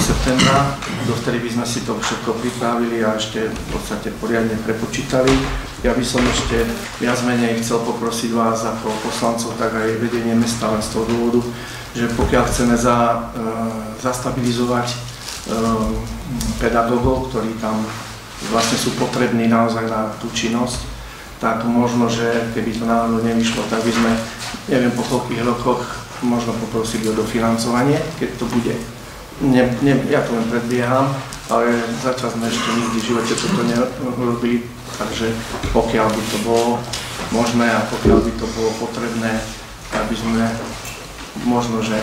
septembra, dovtedy by sme si to všetko pripravili a ešte v podstate poriadne prepočítali. Ja by som ešte viac menej chcel poprosiť vás ako poslancov, tak aj vedenie mesta len z toho dôvodu, že pokiaľ chceme zastabilizovať pedagógov, ktorí tam vlastne sú potrební naozaj na tú činnosť, tak možno, že keby to náhodou nevyšlo, tak by sme, neviem po koľkých rokoch, možno poprosili o dofinancovanie, keď to bude. Ja to len predbieham, ale zatiaľ sme ešte nikdy v živote toto nerobili, takže pokiaľ by to bolo možné a pokiaľ by to bolo potrebné, tak by sme možno, že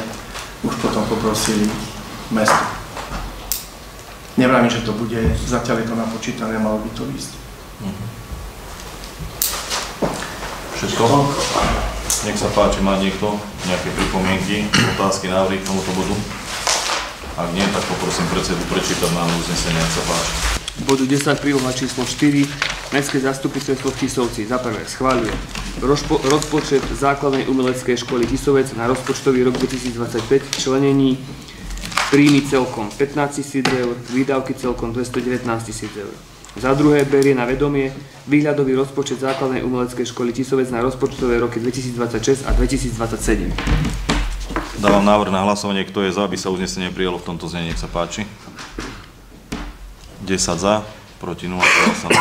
už potom poprosili mesto. Nevravím, že to bude, zatiaľ je to napočítané, malo by to ísť. Všetko? Nech sa páči, má niekto nejaké pripomienky, otázky, návrhy k tomuto bodu? Ak nie, tak poprosím predsedu prečítať nám uznesenie, nech sa páči. Bodu 10 príloha číslo 4. Mestské zastupiteľstvo v Tisovci za prvé schváľuje rozpočet základnej umeleckej školy Tisovec na rozpočtový rok 2025 členení príjmy celkom 15 000 eur, výdavky celkom 219 000 eur. Za druhé berie na vedomie výhľadový rozpočet základnej umeleckej školy Tisovec na rozpočtové roky 2026 a 2027. Dávam návrh na hlasovanie, kto je za, aby sa uznesenie prijalo v tomto znení, nech sa páči. 10 za, proti 0, sa 0.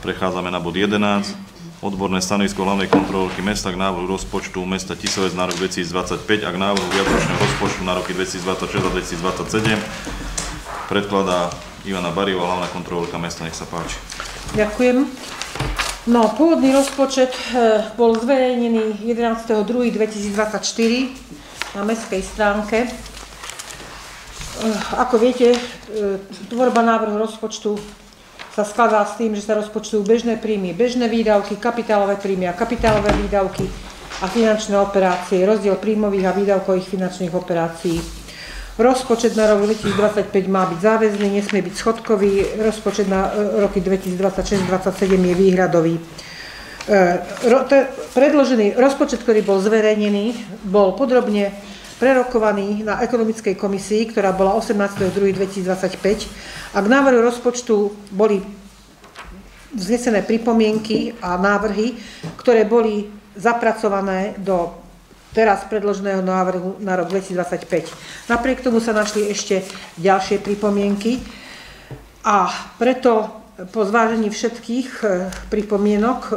Prechádzame na bod 11. Odborné stanovisko hlavnej kontrolórky mesta k návrhu rozpočtu mesta Tisovec na rok 2025 a k návrhu viacročného rozpočtu na roky 2026 a 2027. Predkladá Ivana Bariová, hlavná kontrolórka mesta, nech sa páči. Ďakujem. No, pôvodný rozpočet bol zverejnený 11.2.2024 na mestskej stránke. Ako viete, tvorba návrhu rozpočtu sa skladá s tým, že sa rozpočtujú bežné príjmy, bežné výdavky, kapitálové príjmy a kapitálové výdavky a finančné operácie, rozdiel príjmových a výdavkových finančných operácií. Rozpočet na rok 2025 má byť záväzný, nesmie byť schodkový, rozpočet na roky 2026-2027 je výhradový. Predložený rozpočet, ktorý bol zverejnený, bol podrobne prerokovaný na ekonomickej komisii, ktorá bola 18.2.2025 a k návrhu rozpočtu boli vznesené pripomienky a návrhy, ktoré boli zapracované do teraz predloženého návrhu na rok 2025. Napriek tomu sa našli ešte ďalšie pripomienky a preto po zvážení všetkých pripomienok,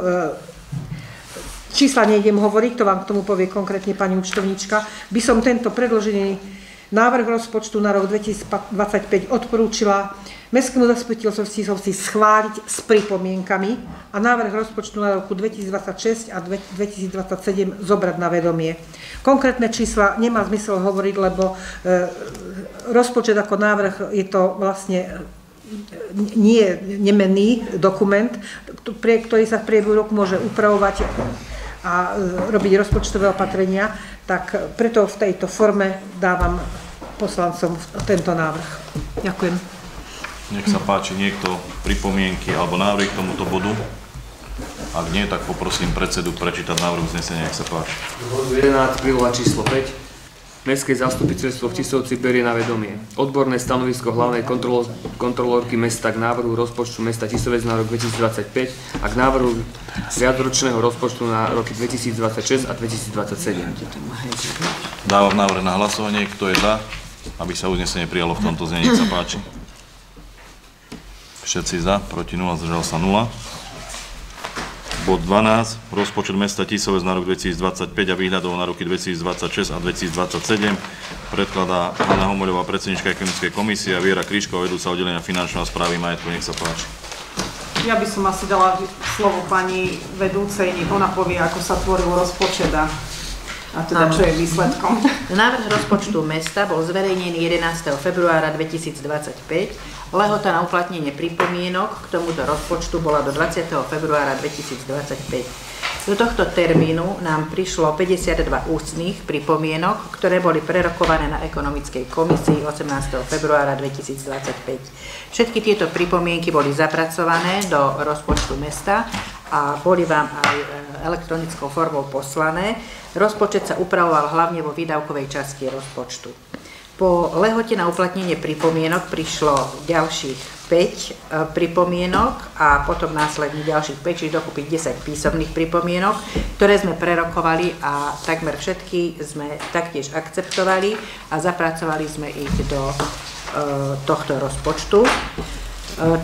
čísla nejdem hovoriť, to vám k tomu povie konkrétne pani účtovníčka, by som tento predložený Návrh rozpočtu na rok 2025 odporúčila Mestskému zastupiteľstvu v Tisovci schváliť s pripomienkami a návrh rozpočtu na roku 2026 a 2027 zobrať na vedomie. Konkrétne čísla nemá zmysel hovoriť, lebo rozpočet ako návrh je to vlastne nie nemenný dokument, ktorý sa v priebehu roku môže upravovať a robiť rozpočtové opatrenia, tak preto v tejto forme dávam poslancom tento návrh. Ďakujem. Nech sa páči niekto pripomienky alebo návrhy k tomuto bodu. Ak nie, tak poprosím predsedu prečítať návrh uznesenia. Nech sa páči. 11, príloha číslo 5. Mestské zastupiteľstvo v Tisovci berie na vedomie odborné stanovisko hlavnej kontrolórky mesta k návrhu rozpočtu mesta Tisovec na rok 2025 a k návrhu viacročného rozpočtu na roky 2026 a 2027. Dávam návrh na hlasovanie. Kto je za, aby sa uznesenie prijalo v tomto znení? Nech sa páči. Všetci za, proti 0, zdržal sa 0. Bod 12. Rozpočet mesta Tisovec na rok 2025 a výhľadov na roky 2026 a 2027 predkladá Hanna Homoľová, predsednička ekonomickej komisie, a Viera Kryšková, vedúca oddelenia finančného správy majetku. Nech sa páči. Ja by som asi dala slovo pani vedúcej, nech ona povie, ako sa tvoril rozpočet a teda čo je výsledkom. Návrh rozpočtu mesta bol zverejnený 11. februára 2025. Lehota na uplatnenie pripomienok k tomuto rozpočtu bola do 20. februára 2025. Do tohto termínu nám prišlo 52 ústnych pripomienok, ktoré boli prerokované na ekonomickej komisii 18. februára 2025. Všetky tieto pripomienky boli zapracované do rozpočtu mesta a boli vám aj elektronickou formou poslané. Rozpočet sa upravoval hlavne vo výdavkovej časti rozpočtu. Po lehote na uplatnenie pripomienok prišlo ďalších 5 pripomienok a potom následne ďalších 5, čiže dokúpiť 10 písomných pripomienok, ktoré sme prerokovali a takmer všetky sme taktiež akceptovali a zapracovali sme ich do tohto rozpočtu.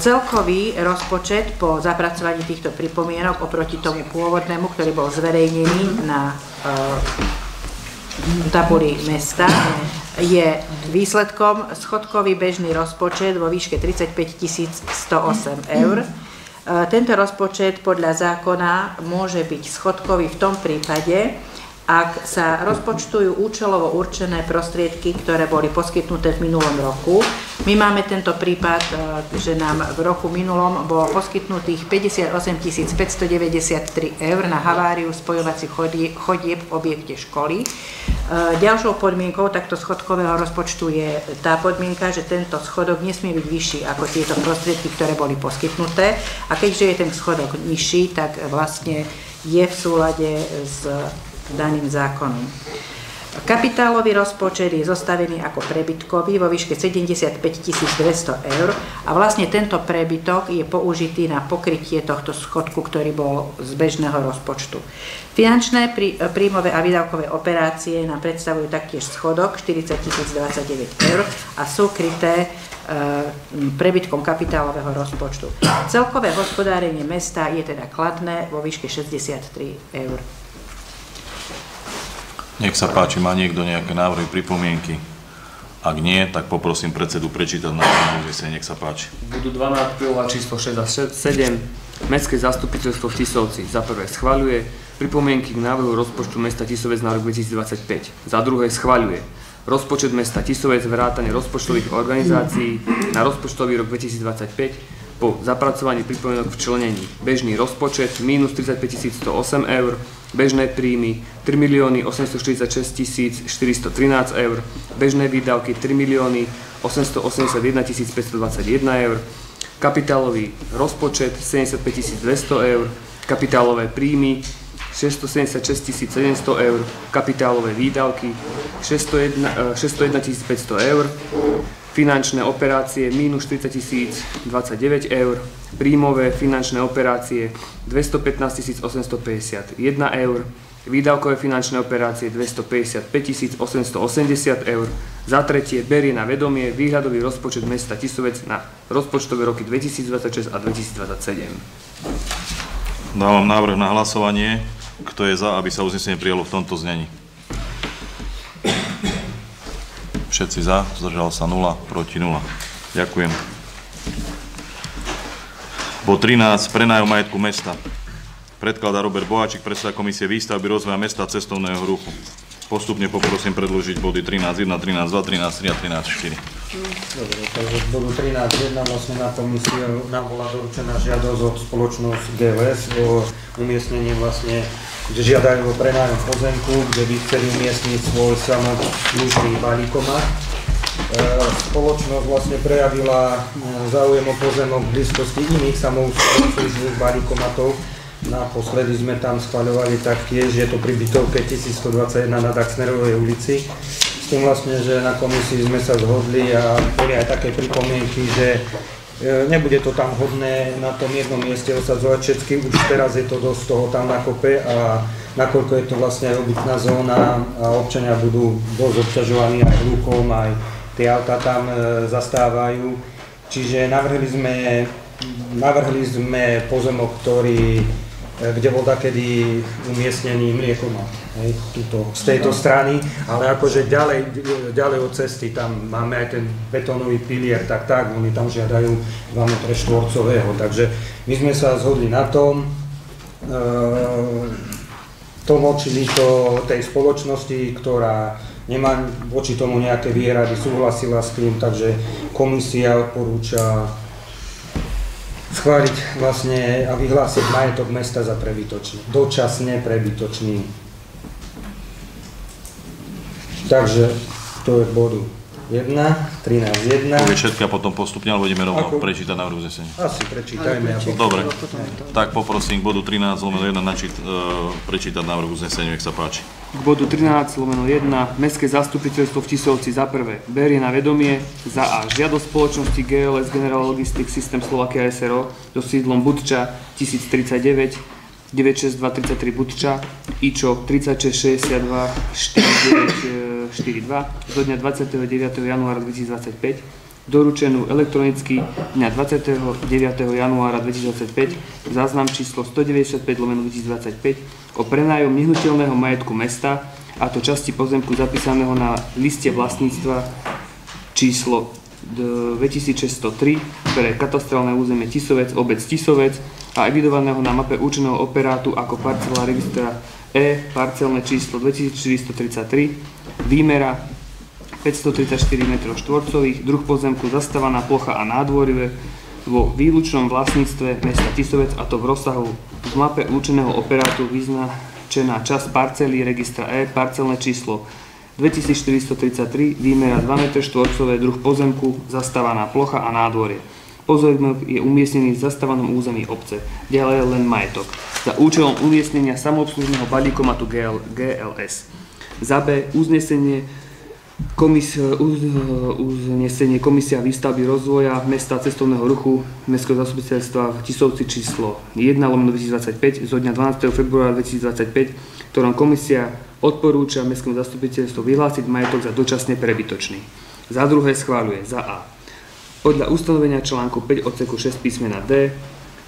Celkový rozpočet po zapracovaní týchto pripomienok oproti tomu pôvodnému, ktorý bol zverejnený na tabuli mesta, je výsledkom schodkový bežný rozpočet vo výške 35 108 eur. Tento rozpočet podľa zákona môže byť schodkový v tom prípade, ak sa rozpočtujú účelovo určené prostriedky, ktoré boli poskytnuté v minulom roku. My máme tento prípad, že nám v roku minulom bolo poskytnutých 58 593 eur na haváriu spojovacích chodieb v objekte školy. Ďalšou podmienkou takto schodkového rozpočtu je tá podmienka, že tento schodok nesmie byť vyšší ako tieto prostriedky, ktoré boli poskytnuté. A keďže je ten schodok nižší, tak vlastne je v súlade s daným zákonom. Kapitálový rozpočet je zostavený ako prebytkový vo výške 75 200 eur a vlastne tento prebytok je použitý na pokrytie tohto schodku, ktorý bol z bežného rozpočtu. Finančné, príjmové a výdavkové operácie nám predstavujú taktiež schodok 40 029 eur a sú kryté prebytkom kapitálového rozpočtu. Celkové hospodárenie mesta je teda kladné vo výške 63 eur. Nech sa páči, má niekto nejaké návrhy, pripomienky? Ak nie, tak poprosím predsedu prečítať návrh uznesenia. Nech sa páči. Budú 12 príloha číslo 6 a 7. Mestské zastupiteľstvo v Tisovci za prvé schvaľuje pripomienky k návrhu rozpočtu mesta Tisovec na rok 2025. Za druhé schvaľuje rozpočet mesta Tisovec vrátane rozpočtových organizácií na rozpočtový rok 2025 po zapracovaní pripomienok v členení. Bežný rozpočet minus 35 108 eur, bežné príjmy 3 846 413 eur, bežné výdavky 3 881 521 eur, kapitálový rozpočet 75 200 eur, kapitálové príjmy 676 700 eur, kapitálové výdavky 601 500 eur, finančné operácie minus 40 029 eur, príjmové finančné operácie 215 851 eur, výdavkové finančné operácie 255 880 eur. Za tretie berie na vedomie výhľadový rozpočet mesta Tisovec na rozpočtové roky 2026 a 2027. Dávam návrh na hlasovanie. Kto je za, aby sa uznesenie prijalo v tomto znení? Všetci za, zdržal sa 0, proti 0. Ďakujem. Bod 13. Prenájom majetku mesta. Predkladá Robert Boháčik, predseda komisie výstavby rozvoja mesta a cestovného ruchu. Postupne poprosím predložiť body 13.1, 13.2, 13.3 a 13.4. Dobre, takže v bodu 13.1 vlastne na komisiu nám bola doručená žiadosť od spoločnosť GLS o umiestnenie vlastne, kde žiadajú o prenájom pozemku, kde by chceli umiestniť svoj samoslužný balíkomat. Spoločnosť vlastne prejavila záujem o pozemok v blízkosti iných samoslužných balíkomatov. Naposledy sme tam schvaľovali taktiež, je to pri bytovke 1121 na Daxnerovej ulici. S tým vlastne, že na komisii sme sa zhodli a boli aj také pripomienky, že nebude to tam hodné na tom jednom mieste osadzovať všetky, už teraz je to dosť toho tam na kope a nakoľko je to vlastne aj obytná zóna a občania budú dosť obťažovaní aj hlukom, aj tie autá tam zastávajú. Čiže navrhli sme pozemok, kde bol takedy umiestnený mliekomat, z tejto strany, ale akože ďalej od cesty, tam máme aj ten betónový pilier, tak, oni tam žiadajú 2 metre štvorcového, takže my sme sa zhodli na tom, tlmočili to tej spoločnosti, ktorá nemá voči tomu nejaké výhrady, súhlasila s tým, takže komisia odporúča schváliť vlastne a vyhlásiť majetok mesta za prebytočný, dočasne prebytočný. Takže to je k bodu 1, 13.1. Povie všetky a potom postupne, ale budeme rovno prečítať návrh uznesenia. Asi prečítajme. Dobre, tak poprosím k bodu 13/1 prečítať návrh uznesenia, nech sa páči. K bodu 13/1 Mestské zastupiteľstvo v Tisovci za prvé berie na vedomie za A žiadosť spoločnosti GLS General Logistics System Slovakia SRO so sídlom Budča 1039 96233 Budča IČO 3662 4942 zo dňa 29. januára 2025 doručenú elektronicky dňa 29. januára 2025 záznam číslo 195/2025 o prenájom nehnuteľného majetku mesta, a to časti pozemku zapísaného na liste vlastníctva číslo 2603 pre katastrálne územie Tisovec, obec Tisovec a evidovaného na mape účinného operátu ako parcela registra E, parcelné číslo 2433, výmera 534 m2, druh pozemku zastávaná plocha a nádvorie vo výlučnom vlastníctve mesta Tisovec, a to v rozsahu v mape účinného operátu vyznačená časť parcely registra E, parcelné číslo 2433, výmera 2 m2, druh pozemku, zastávaná plocha a nádvorie. Pozemok je umiestnený v zastávanom území obce, ďalej len majetok, za účelom umiestnenia samoobslužného balíkomatu GLS. Za B uznesenie Komisia výstavby rozvoja mesta cestovného ruchu Mestského zastupiteľstva v Tisovci číslo 1/2025 zo dňa 12. februára 2025, ktorom komisia odporúča Mestskému zastupiteľstvu vyhlásiť majetok za dočasne prebytočný. Za druhé schváľuje za A podľa ustanovenia článku 5 odseku 6 písmena D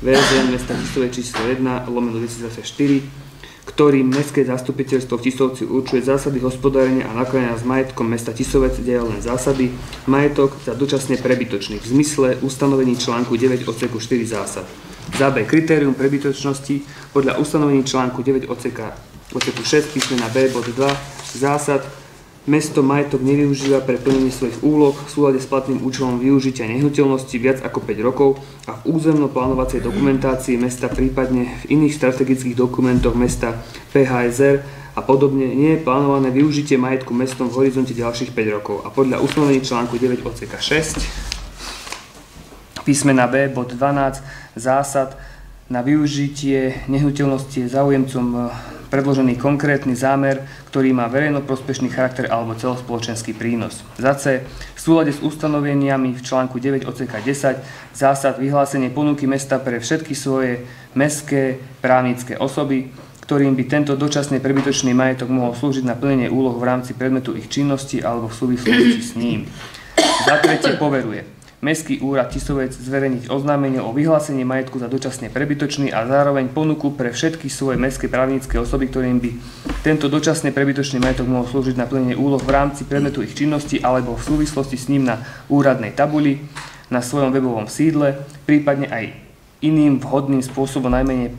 VZN mesta Tisovec číslo 1/2024, ktorým Mestské zastupiteľstvo v Tisovci určuje zásady hospodárenia a nakladania s majetkom mesta Tisovec, kde len zásady, majetok za dočasne prebytočný v zmysle ustanovení článku 9 odseku 4 zásad. Za B kritérium prebytočnosti podľa ustanovení článku 9 odseku 6 písmena B bod 2 zásad. Mesto majetok nevyužíva pre plnenie svojich úloh v súlade s platným účelom využitia nehnuteľnosti viac ako 5 rokov a v územno-plánovacej dokumentácii mesta, prípadne v iných strategických dokumentoch mesta PHSR a podobne nie je plánované využitie majetku mestom v horizonte ďalších 5 rokov. A podľa ustanovení článku 9 odseka 6 písmena B bod 12 zásad na využitie nehnuteľnosti je záujemcom predložený konkrétny zámer, ktorý má verejnoprospešný charakter alebo celospoločenský prínos. Za C. V súlade s ustanoveniami v článku 9 odseka 10 zásad vyhlásenie ponuky mesta pre všetky svoje mestské právnické osoby, ktorým by tento dočasne prebytočný majetok mohol slúžiť na plnenie úloh v rámci predmetu ich činnosti alebo v súvislosti s ním. Za tretie poveruje Mestský úrad Tisovec zverejniť oznámenie o vyhlásení majetku za dočasne prebytočný a zároveň ponuku pre všetky svoje mestské právnické osoby, ktorým by tento dočasne prebytočný majetok mohol slúžiť na plnenie úloh v rámci predmetu ich činnosti alebo v súvislosti s ním na úradnej tabuli, na svojom webovom sídle, prípadne aj iným vhodným spôsobom najmenej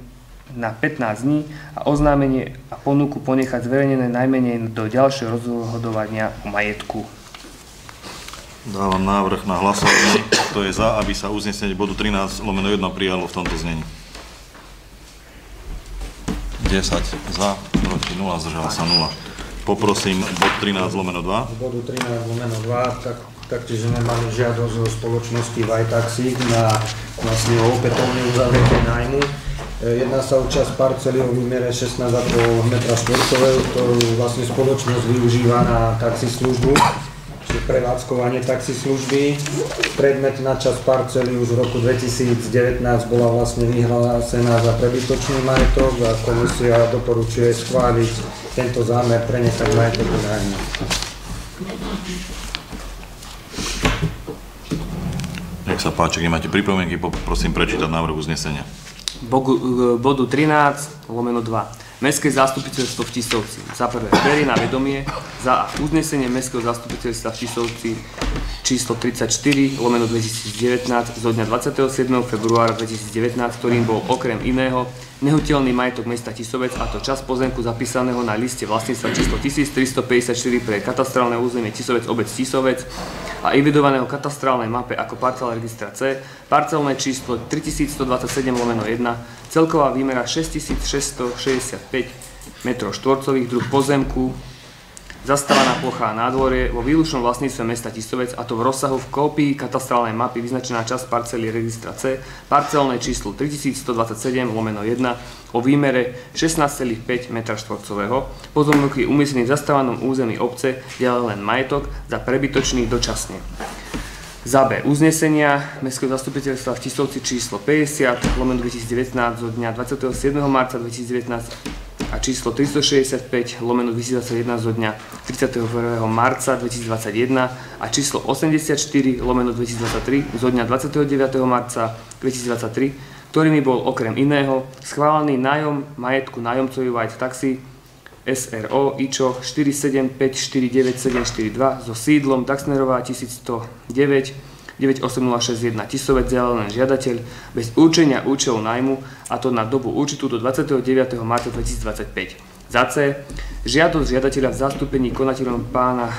na 15 dní a oznámenie a ponuku ponechať zverejnené najmenej do ďalšieho rozhodovania o majetku. Dávam návrh na hlasovanie. Kto je za, aby sa uznesenie bodu 13/1 prijalo v tomto znení? 10 za, proti 0, zdržala sa 0. Poprosím bod 13/2. V bodu 13/2 taktiež sme mali žiadosť o spoločnosti Vajtaxík na vlastne opätovné uzavretie nájmu. Jedná sa o časť parcely o výmere 16,5 m2, ktorú vlastne spoločnosť využíva na taxislužbu, čiže prevádzkovanie taxislužby. Predmetná časť parcely už v roku 2019 bola vlastne vyhlásená za prebytočný majetok a komisia doporučuje schváliť tento zámer prenechať majetok do nájmu. Nech sa páči, keď máte pripomienky, poprosím prečítať návrh uznesenia. Bodu 13/2. Mestské zastupiteľstvo v Tisovci. Za prvé, berie na vedomie za uznesenie Mestského zastupiteľstva v Tisovci číslo 34/2019 zo dňa 27. februára 2019, ktorým bol okrem iného nehnuteľný majetok mesta Tisovec, a to časť pozemku zapísaného na liste vlastníctva číslo 1354 pre katastrálne územie Tisovec obec Tisovec a evidovaného katastrálnej mape ako parcela registra C, parcelné číslo 3127/1, celková výmera 6665 m2, druh pozemku, zastávaná plocha a nádvorie vo výlučnom vlastníctve mesta Tisovec, a to v rozsahu v kópii katastrálnej mapy vyznačená časť parcely registra C, parcelné číslo 3127/1 o výmere 16,5 m2. Pozemok je umiestnený v zastávanom území obce, kde je len majetok za prebytočný dočasne. Za B. Uznesenia Mestského zastupiteľstva v Tisovci číslo 50/2019 zo dňa 27. marca 2019 a číslo 365/2021 zo dňa 31. marca 2021 a číslo 84/2023 zo dňa 29. marca 2023, ktorými bol okrem iného schválený nájom majetku nájomcovi White Taxi SRO IČO 4754972 so sídlom Daxnerová 1109 98061 Tisovec, len žiadateľ bez určenia účelu nájmu, a to na dobu určitú do 29. marca 2025. Za C. Žiadosť žiadateľa v zastúpení konateľom pána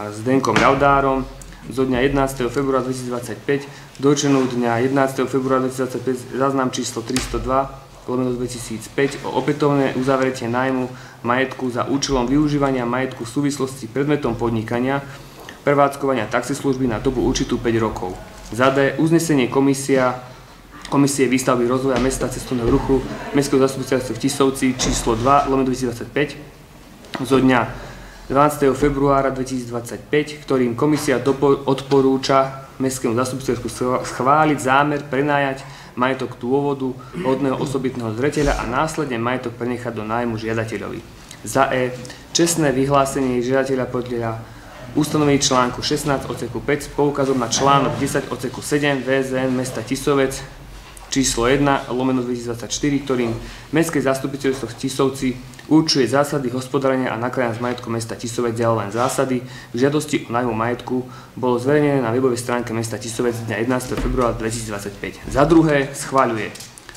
Zdenkom Raudárom zo dňa 11. februára 2025 doručenú dňa 11. februára 2025 záznam číslo 302/2005 o opätovné uzavretie nájmu majetku za účelom využívania majetku v súvislosti s predmetom podnikania prevádzkovania taxislužby na dobu určitú 5 rokov. Za D. Uznesenie Komisie výstavby rozvoja mesta cestovného ruchu Mestského zastupiteľstva v Tisovci číslo 2/2025 zo dňa 12. februára 2025, ktorým komisia odporúča Mestskému zastupiteľstvu schváliť zámer prenajať majetok dôvodu hodného osobitného zreteľa a následne majetok prenechať do nájmu žiadateľovi. Za E. Čestné vyhlásenie žiadateľa podľa ustanovení článku 16 odseku 5 s poukazom na článok 10 odseku 7 VZN mesta Tisovec číslo 1/2024, ktorým Mestské zastupiteľstvo v Tisovci určuje zásady hospodárenia a nakladania s majetkom mesta Tisovec, len zásady v žiadosti o nájmu majetku bolo zverejnené na webovej stránke mesta Tisovec dňa 11. februára 2025. Za druhé, schvaľuje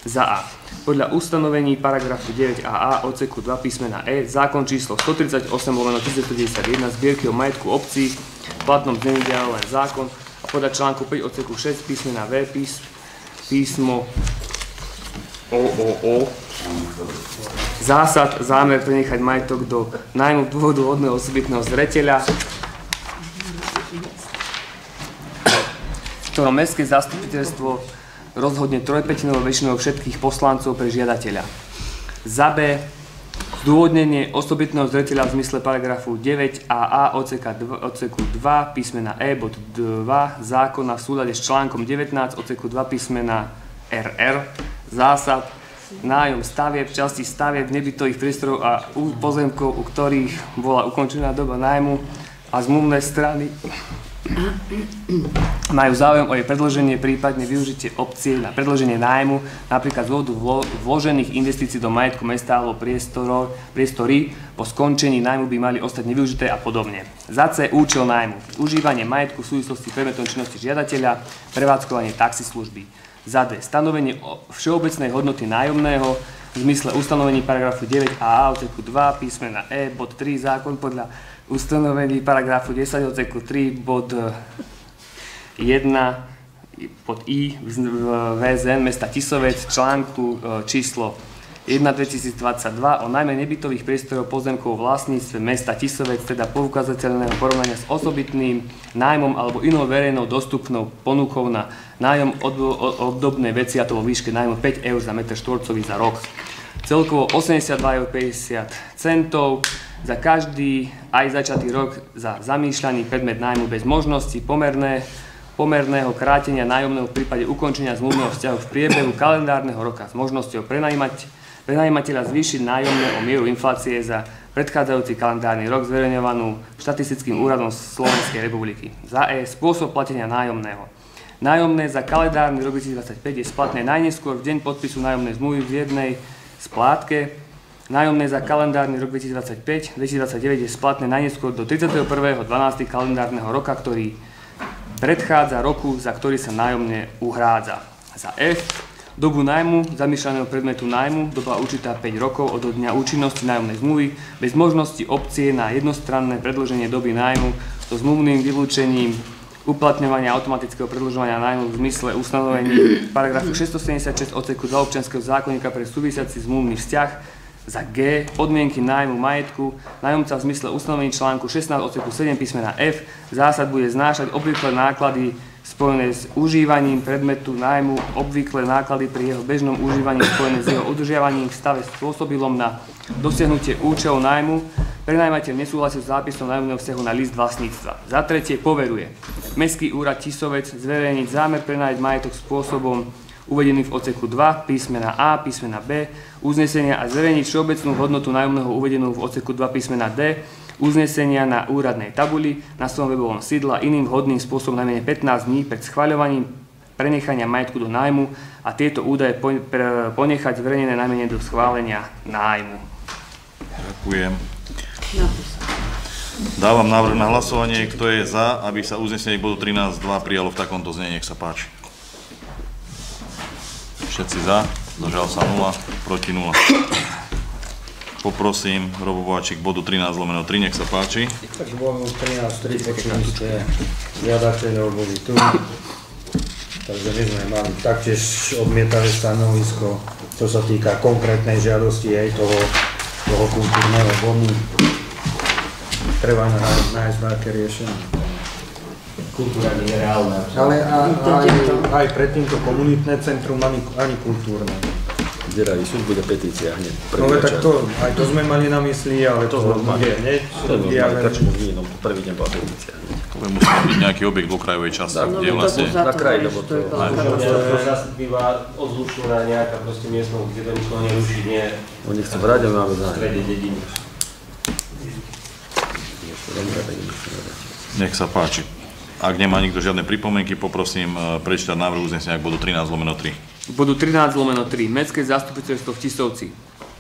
za A. Podľa ustanovení paragrafu 9AA odseku 2 písmena E zákon číslo 138/1991 zbierky o majetku obcí v platnom znení len zákon a podľa článku 5 odseku 6 písmena V písmo OOO zásad zámer prenechať majetok do nájmu dôvodu hodného osobitného zreteľa, v ktorom Mestské zastupiteľstvo rozhodne trojpätinovou väčšinou všetkých poslancov pre žiadateľa. Za B. Zdôvodnenie osobitného zreteľa v zmysle paragrafu 9AA odseku 2 písmena E bod 2 zákona v súlade s článkom 19 odseku 2 písmena RR zásad nájom stavieb, časti stavieb, nebytových priestorov a pozemkov, u ktorých bola ukončená doba nájmu a zmluvné strany majú záujem o jej predĺženie, prípadne využitie opcie na predĺženie nájmu, napríklad z dôvodu vložených investícií do majetku mesta alebo priestory po skončení nájmu by mali ostať nevyužité a podobne. Za C. Účel nájmu. Užívanie majetku v súvislosti s predmetom činnosti žiadateľa, prevádzkovanie taxislužby. Za D. Stanovenie všeobecnej hodnoty nájomného v zmysle ustanovení paragrafu 9a odseku 2 písmena E bod 3 zákon podľa ustanovení paragrafu 10 odseku 3 bod 1 pod I VZN mesta Tisovec článku číslo 1/2022 o najmä nebytových priestorov pozemkov v vlastníctve mesta Tisovec, teda poukazateľného porovnania s osobitným nájmom alebo inou verejnou dostupnou ponukou na nájom obdobnej veci, a to vo výške nájmu 5 eur za meter štvorcový za rok. Celkovo 82,50 €, za každý aj začatý rok za zamýšľaný predmet nájmu bez možnosti pomerného krátenia nájomného v prípade ukončenia zmluvného vzťahu v priebehu kalendárneho roka s možnosťou prenajímateľa zvýšiť nájomné o mieru inflácie za predchádzajúci kalendárny rok zverejňovanú štatistickým úradom Slovenskej republiky. Za E. Spôsob platenia nájomného. Nájomné za kalendárny rok 2025 je splatné najneskôr v deň podpisu nájomnej zmluvy v jednej splátke. Nájomné za kalendárny rok 2025-2029 je splatné najneskôr do 31.12. kalendárneho roka, ktorý predchádza roku, za ktorý sa nájomné uhrádza. Za F. Dobu nájmu zamýšľaného predmetu nájmu, doba určitá 5 rokov od dňa účinnosti nájomnej zmluvy, bez možnosti opcie na jednostranné predĺženie doby nájmu so zmluvným vylúčením uplatňovania automatického predĺžovania nájmu v zmysle ustanovení paragrafu 676 odseku 2 občianskeho zákonníka pre súvisiaci zmluvný vzťah. Za G. Podmienky nájmu majetku. Nájomca v zmysle ustanovení článku 16 odseku 7 písmena F zásad bude znášať obvyklé náklady spojené s užívaním predmetu nájmu, obvyklé náklady pri jeho bežnom užívaní spojené s jeho udržiavaním v stave spôsobilom na dosiahnutie účelu nájmu. Prenajímateľ nesúhlasil s zápisom nájomného vzťahu na list vlastníctva. Za tretie poveruje Mestský úrad Tisovec zverejniť zámer prenajať majetok spôsobom uvedený v odseku 2, písmena A, písmena B, uznesenia a zverejniť všeobecnú hodnotu nájomného uvedenú v odseku 2, písmena D, uznesenia na úradnej tabuli, na svojom webovom sídle a iným vhodným spôsobom najmenej 15 dní pred schvaľovaním prenechania majetku do nájmu a tieto údaje ponechať zverejnené najmenej do schválenia nájmu. Ďakujem. Dávam návrh na hlasovanie. Kto je za, aby sa uznesenie k bodu 13.2 prijalo v takomto znení? Nech sa páči. Všetci za, zdržal sa 0, proti 0. Poprosím Robo Boháčik bodu 13/3, nech sa páči. Tak bodu 13.3 počuli ste, žiadateľov boli tu, takže my sme mali taktiež odmietavé stanovisko, čo sa týka konkrétnej žiadosti aj toho kultúrneho domu. Treba nájsť nejaké riešenie. Kultúra nie je reálna. Ale aj predtým to komunitné centrum, ani kultúrne. Zerali súd, bude petícia hneď. No tak aj to sme mali na mysli, ale to bude hneď. To je normálne, Krčmu v Nínom, prvý deň bola petícia. To bude musieť byť nejaký objekt v okrajovej časti, kde vlastne... Na kraji, lebo to... To zase býva odlučená nejaká proste miestnosť, kde to nikto neruší, nie... Oni chcú brať a máme zájem. V strede dediny. Nech sa páči. Ak nemá nikto žiadne pripomienky, poprosím prečítať návrh uznesenia k bodu 13/3. Bodu 13/3. Mestské zastupiteľstvo v Tisovci.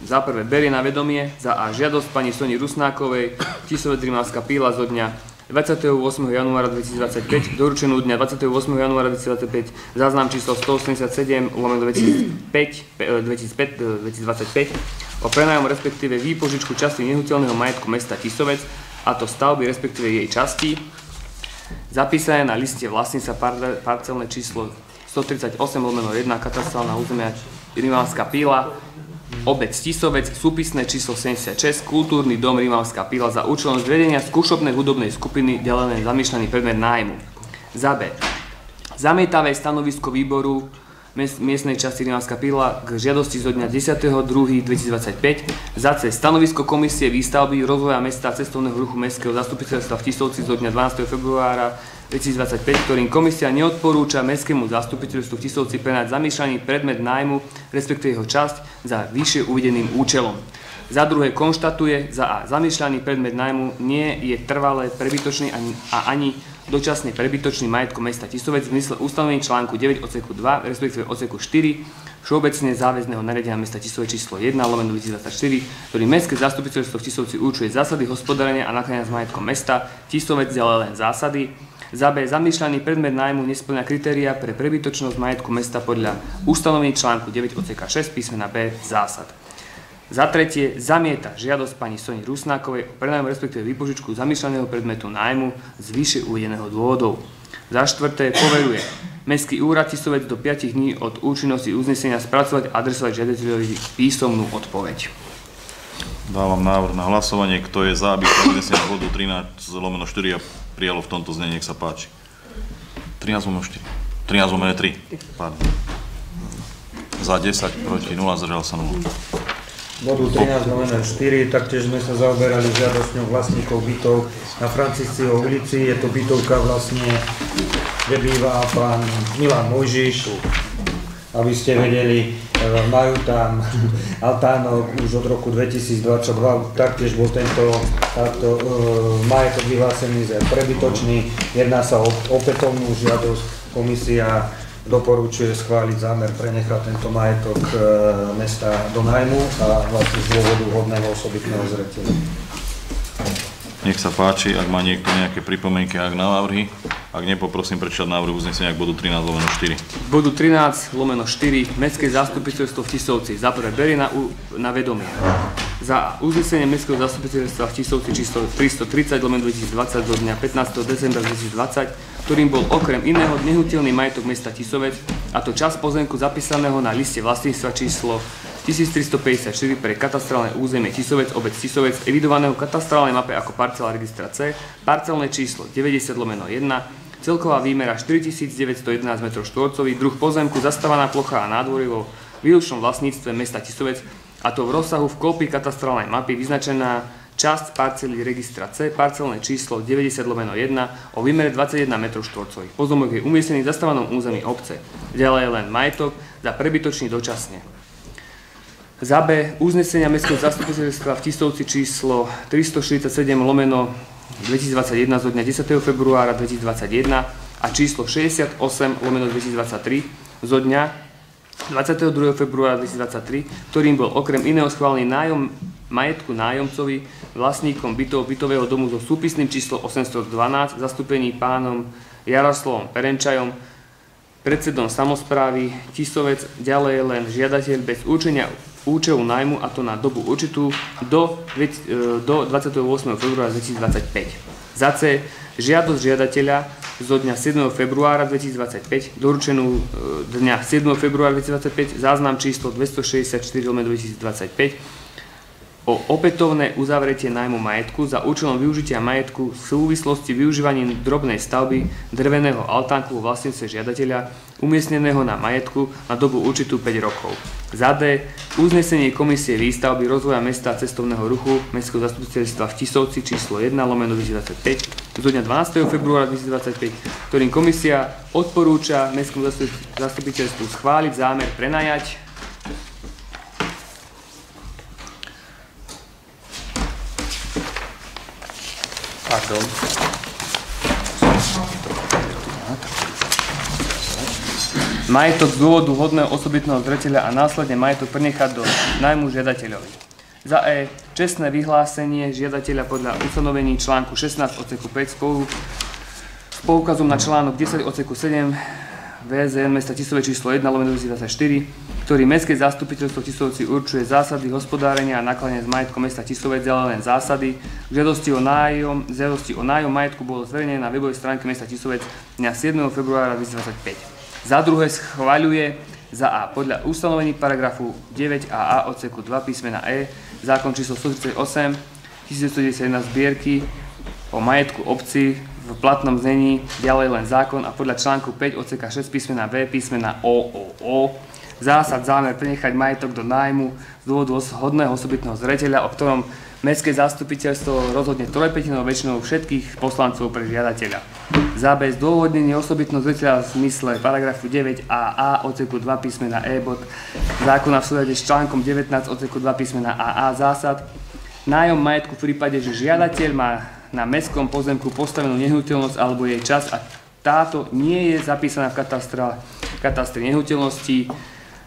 Za prvé berie na vedomie, za A žiadosť pani Soni Rusnákovej, Tisovec Rimavská Píla zo dňa 28. januára 2025, doručenú dňa 28. januára 2025, záznam číslo 187/2025 o prenájom respektíve výpožičku časti nehnuteľného majetku mesta Tisovec, a to stavby respektíve jej časti, zapísané na liste vlastníctva parcelné číslo 138/1 katastrálna územia Rimavská Píla, obec Tisovec, súpisné číslo 76, kultúrny dom Rimavská Píla za účelom zriadenia skúšobnej hudobnej skupiny delené zamýšľaný predmet nájmu. Za B. Zamietavé stanovisko výboru miestnej časti Rimavská Píla k žiadosti zo dňa 10.2.2025. Za C. Stanovisko Komisie výstavby rozvoja mesta a cestovného ruchu Mestského zastupiteľstva v Tisovci zo dňa 12. februára 2025, ktorým komisia neodporúča Mestskému zastupiteľstvu v Tisovci prenajať zamýšľaný predmet nájmu, respektíve jeho časť, za vyššie uvedeným účelom. Za druhé konštatuje, za A. Zamýšľaný predmet nájmu nie je trvalé, prebytočný a ani dočasne prebytočným majetkom mesta Tisovec v zmysle ustanovení článku 9 odseku 2, respektíve odseku 4 všeobecne záväzného nariadenia mesta Tisovec číslo 1/2024, ktorý mestské zastupiteľstvo v Tisovci určuje zásady hospodárenia a nakladania s majetkom mesta Tisovec, ďalej len zásady. Za B. Zamýšľaný predmet nájmu nespĺňa kritériá pre prebytočnosť majetku mesta podľa ustanovení článku 9 odseka 6 písmena B zásad. Za tretie, zamieta žiadosť pani Soni Rusnákovej o prenájom respektíve výpožičku zamýšľaného predmetu nájmu z vyššie uvedeného dôvodov. Za štvrté, poveruje Mestský úrad Tisovec do 5 dní od účinnosti uznesenia spracovať a adresovať žiadateľovi písomnú odpoveď. Dávam návrh na hlasovanie. Kto je za, aby sa uznesenie bodu 13/4 a prijalo v tomto znení, nech sa páči. 13/4. 13/3. Pardon. Za 10, proti 0, zdržal sa 0. Bodu 13/4 taktiež sme sa zaoberali žiadosťou vlastníkov bytov na Francisciho ulici. Je to bytovka vlastne, kde býva pán Milan Mojžiš. Aby ste vedeli, majú tam altánok už od roku 2022, taktiež bol táto majetok vyhlásený za prebytočný. Jedná sa o opätovnú žiadosť. Komisia doporučuje schváliť zámer prenechať tento majetok mesta do nájmu a vlastne z dôvodu hodného osobitného zreteľa. Nech sa páči, ak má niekto nejaké pripomienky, ak na návrhy. Ak nie, poprosím prečítať návrh uznesenia k bodu 13/4. Bodu 13/4 Mestské zastupiteľstvo v Tisovci za prvé berie na vedomie za uznesenie Mestského zastupiteľstva v Tisovci číslo 330/2020 do dňa 15. decembra 2020, ktorým bol okrem iného nehnuteľný majetok mesta Tisovec, a to časť pozemku zapísaného na liste vlastníctva číslo 1354 pre katastrálne územie Tisovec, obec Tisovec, evidovaného v katastrálnej mape ako parcela registra C, parcelné číslo 90/1, celková výmera 4911 m2, druh pozemku, zastávaná plocha a nádvorie vo výlučnom vlastníctve mesta Tisovec, a to v rozsahu v kópii katastrálnej mapy vyznačená časť parcely registra C, parcelné číslo 90/1 o výmere 21 m2. Pozemok je umiestnený v zastávanom území obce. Ďalej len majetok za prebytočný dočasne. Za B. Uznesenia Mestského zastupiteľstva v Tisovci číslo 347/2021 zo dňa 10. februára 2021 a číslo 68/2023 zo dňa 22. februára 2023, ktorým bol okrem iného schválený nájom majetku nájomcovi, vlastníkom bytového domu so súpisným číslo 812, zastúpení pánom Jaroslavom Perenčajom, predsedom samosprávy Tisovec, ďalej len žiadateľ bez určenia účelu nájmu, a to na dobu určitú do 28. februára 2025. Za C. Žiadosť žiadateľa zo dňa 7. februára 2025, doručenú dňa 7. februára 2025, záznam číslo 264/2025, o opätovné uzavretie nájmu majetku za účelom využitia majetku v súvislosti s využívaním drobnej stavby dreveného altánku vo vlastníctve žiadateľa umiestneného na majetku na dobu určitú 5 rokov. Za D. Uznesenie Komisie výstavby rozvoja mesta a cestovného ruchu Mestského zastupiteľstva v Tisovci číslo 1/2025 zo dňa 12. februára 2025, ktorým komisia odporúča Mestskému zastupiteľstvu schváliť zámer prenajať majetok z dôvodu hodného osobitného zreteľa a následne majetok prenechať do nájmu žiadateľovi. Za E. Čestné vyhlásenie žiadateľa podľa ustanovení článku 16 odseku 5 s poukazom na článok 10 odseku 7 VZN mesta Tisovec číslo 1/2024, ktorý Mestské zastupiteľstvo Tisovci určuje zásady hospodárenia a nakladania s majetkom mesta Tisovec, ale len zásady. Žiadosti o nájom majetku bolo zverejnené na webovej stránke mesta Tisovec dňa 7. februára 2025. Za druhé schvaľuje za A podľa ustanovení paragrafu 9a odseku 2 písmena E zákon číslo 138 1991 zbierky o majetku obci v platnom znení, ďalej len zákon, a podľa článku 5 odseka 6 písmena B písmena O zásad zámer prenechať majetok do nájmu z dôvodu hodného osobitného zreteľa, o ktorom Mestské zastupiteľstvo rozhodne 3/5 väčšinou všetkých poslancov pre žiadateľa. Za B zdôvodnenie osobitného zreteľa v zmysle paragrafu 9a odseku 2 písmena E bod zákona v súlade s článkom 19 odseku 2 písmena AA zásad. Nájom majetku v prípade, že žiadateľ má na mestskom pozemku postavenú nehnuteľnosť alebo jej časť a táto nie je zapísaná v katastri nehnuteľností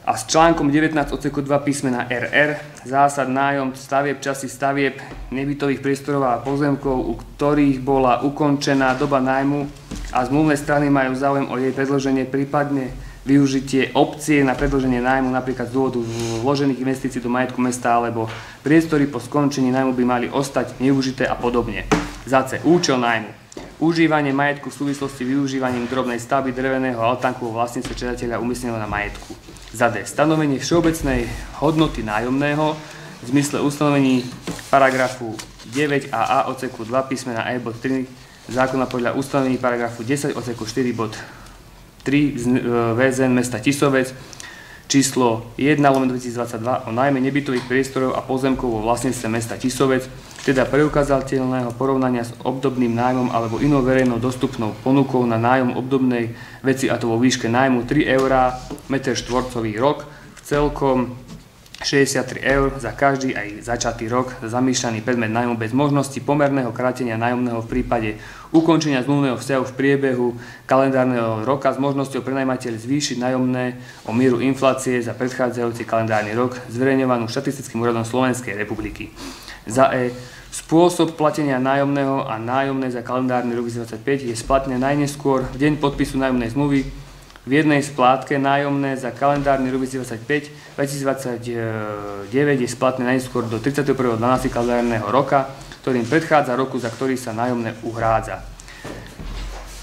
a s článkom 19 odseku 2 písmena RR zásad nájom stavieb, časti stavieb, nebytových priestorov a pozemkov, u ktorých bola ukončená doba nájmu a zmluvné strany majú záujem o jej predĺženie, prípadne využitie opcie na predĺženie nájmu napríklad z dôvodu vložených investícií do majetku mesta alebo priestory po skončení nájmu by mali ostať nevyužité a podobne. Za C. Účel nájmu. Užívanie majetku v súvislosti s využívaním drobnej stavby dreveného altánku vo vlastníctve žiadateľa umiestneného na majetku. Za D. Stanovenie všeobecnej hodnoty nájomného v zmysle ustanovení paragrafu 9a odseku 2 písmena E bod 3 zákona podľa ustanovení paragrafu 10 odseku 4 bod 3 VZN mesta Tisovec číslo 1/2022 o nájme nebytových priestorov a pozemkov vo vlastníctve mesta Tisovec, teda preukázateľného porovnania s obdobným nájmom alebo inou verejnou dostupnou ponukou na nájom obdobnej veci a to vo výške nájmu 3 € meter štvorcový rok v celkom 63 € za každý aj začatý rok za zamýšľaný predmet nájmu bez možnosti pomerného krátenia nájomného v prípade ukončenia zmluvného vzťahu v priebehu kalendárneho roka s možnosťou prenajímateľ zvýšiť nájomné o mieru inflácie za predchádzajúci kalendárny rok zverejňovanú štatistickým úradom Slovenskej republiky. Za E. Spôsob platenia nájomného a nájomné za kalendárny rok 2025 je splatné najneskôr v deň podpisu nájomnej zmluvy v jednej splátke. Nájomné za kalendárny rok 2025-2029 je splatné najskôr do 31.12. kalendárneho roka, ktorým predchádza roku, za ktorý sa nájomné uhrádza.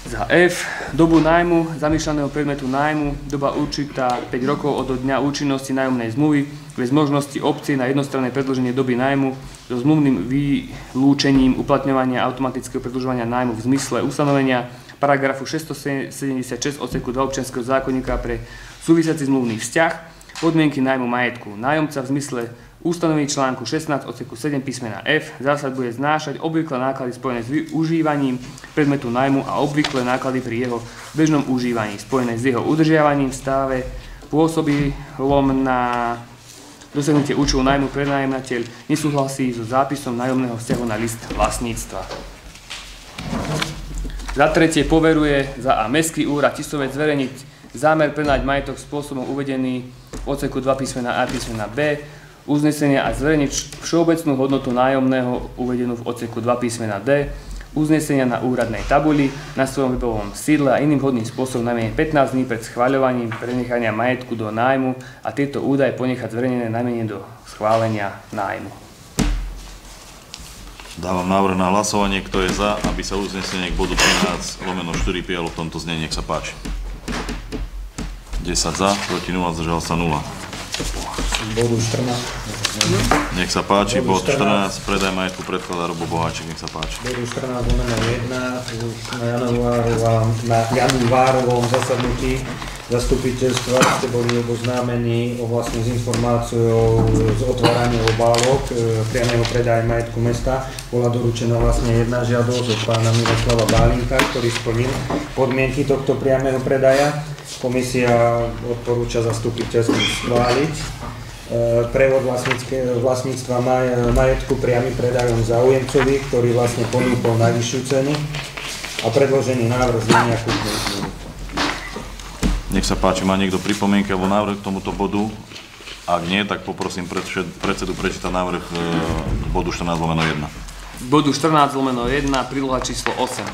Za F. Dobu nájmu zamýšľaného predmetu nájmu, doba určitá 5 rokov od dňa účinnosti nájomnej zmluvy bez možnosti opcie na jednostranné predĺženie doby nájmu so zmluvným vylúčením uplatňovania automatického predĺžovania nájmu v zmysle ustanovenia paragrafu 676 odseku 2 občianskeho zákonníka pre súvisiaci zmluvný vzťah, podmienky nájmu majetku. Nájomca v zmysle ustanovení článku 16 odseku 7 písmena F zásad bude znášať obvyklé náklady spojené s využívaním predmetu nájmu a obvyklé náklady pri jeho bežnom užívaní spojené s jeho udržiavaním v stave pôsobilom na dosiahnutie účelu nájmu. Prenajímateľ nesúhlasí so zápisom nájomného vzťahu na list vlastníctva. Za tretie poveruje za A Mestský úrad Tisovec zverejniť zámer prenajať majetok spôsobom uvedený v odseku 2 písmena A písmena B uznesenia a zverejniť všeobecnú hodnotu nájomného uvedenú v odseku 2 písmena D uznesenia na úradnej tabuli na svojom webovom sídle a iným vhodným spôsobom najmenej 15 dní pred schvaľovaním prenechania majetku do nájmu a tieto údaje ponechať zverejnené najmenej do schválenia nájmu. Dávam návrh na hlasovanie, kto je za, aby sa uznesenie k bodu 13/4 prijalo v tomto znení, nech sa páči. 10 za, proti 0, zdržal sa 0. Bodu 14. Nech sa páči, bod 14, predaj majetku predkladá Robo Boháček, nech sa páči. Bodu 14/1 na januárovom zasadnutí zastupiteľstva ste boli oboznámení vlastne s informáciou z otvárania obálok priameho predaja majetku mesta. Bola doručená vlastne jedna žiadosť od pána Miroslava Bálinka, ktorý splnil podmienky tohto priameho predaja. Komisia odporúča zastupiteľstvu schváliť prevod vlastníctva majetku priamym predajom záujemcovi, ktorý vlastne ponúkol najvyššiu cenu a predložený návrh znenia kúpnej zmluvy. Nech sa páči, má niekto pripomienky alebo návrh k tomuto bodu? Ak nie, tak poprosím predsedu prečítať návrh k bodu 14/1. Bodu 14/1, príloha číslo 8.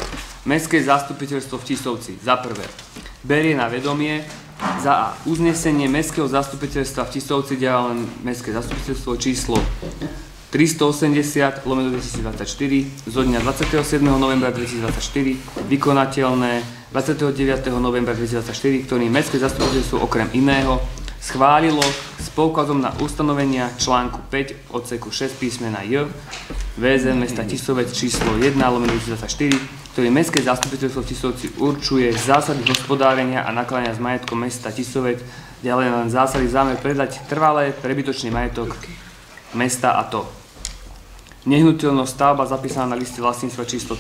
Mestské zastupiteľstvo v Tisovci za prvé berie na vedomie za A uznesenie Mestského zastupiteľstva v Tisovci, ďalej Mestské zastupiteľstvo číslo 380/2024 zo dňa 27. novembra 2024 vykonateľné 29. novembra 2024, ktorým Mestské zastupiteľstvo okrem iného schválilo s poukazom na ustanovenia článku 5 odseku 6 písmena J VZN mesta Tisovec číslo 1/2024, ktorý Mestské zastupiteľstvo v Tisovci určuje zásady hospodárenia a nakladania s majetkom mesta Tisovec, ďalej len zásady zámer predať trvalé prebytočný majetok mesta a to nehnuteľnosť stavba zapísaná na liste vlastníctva číslo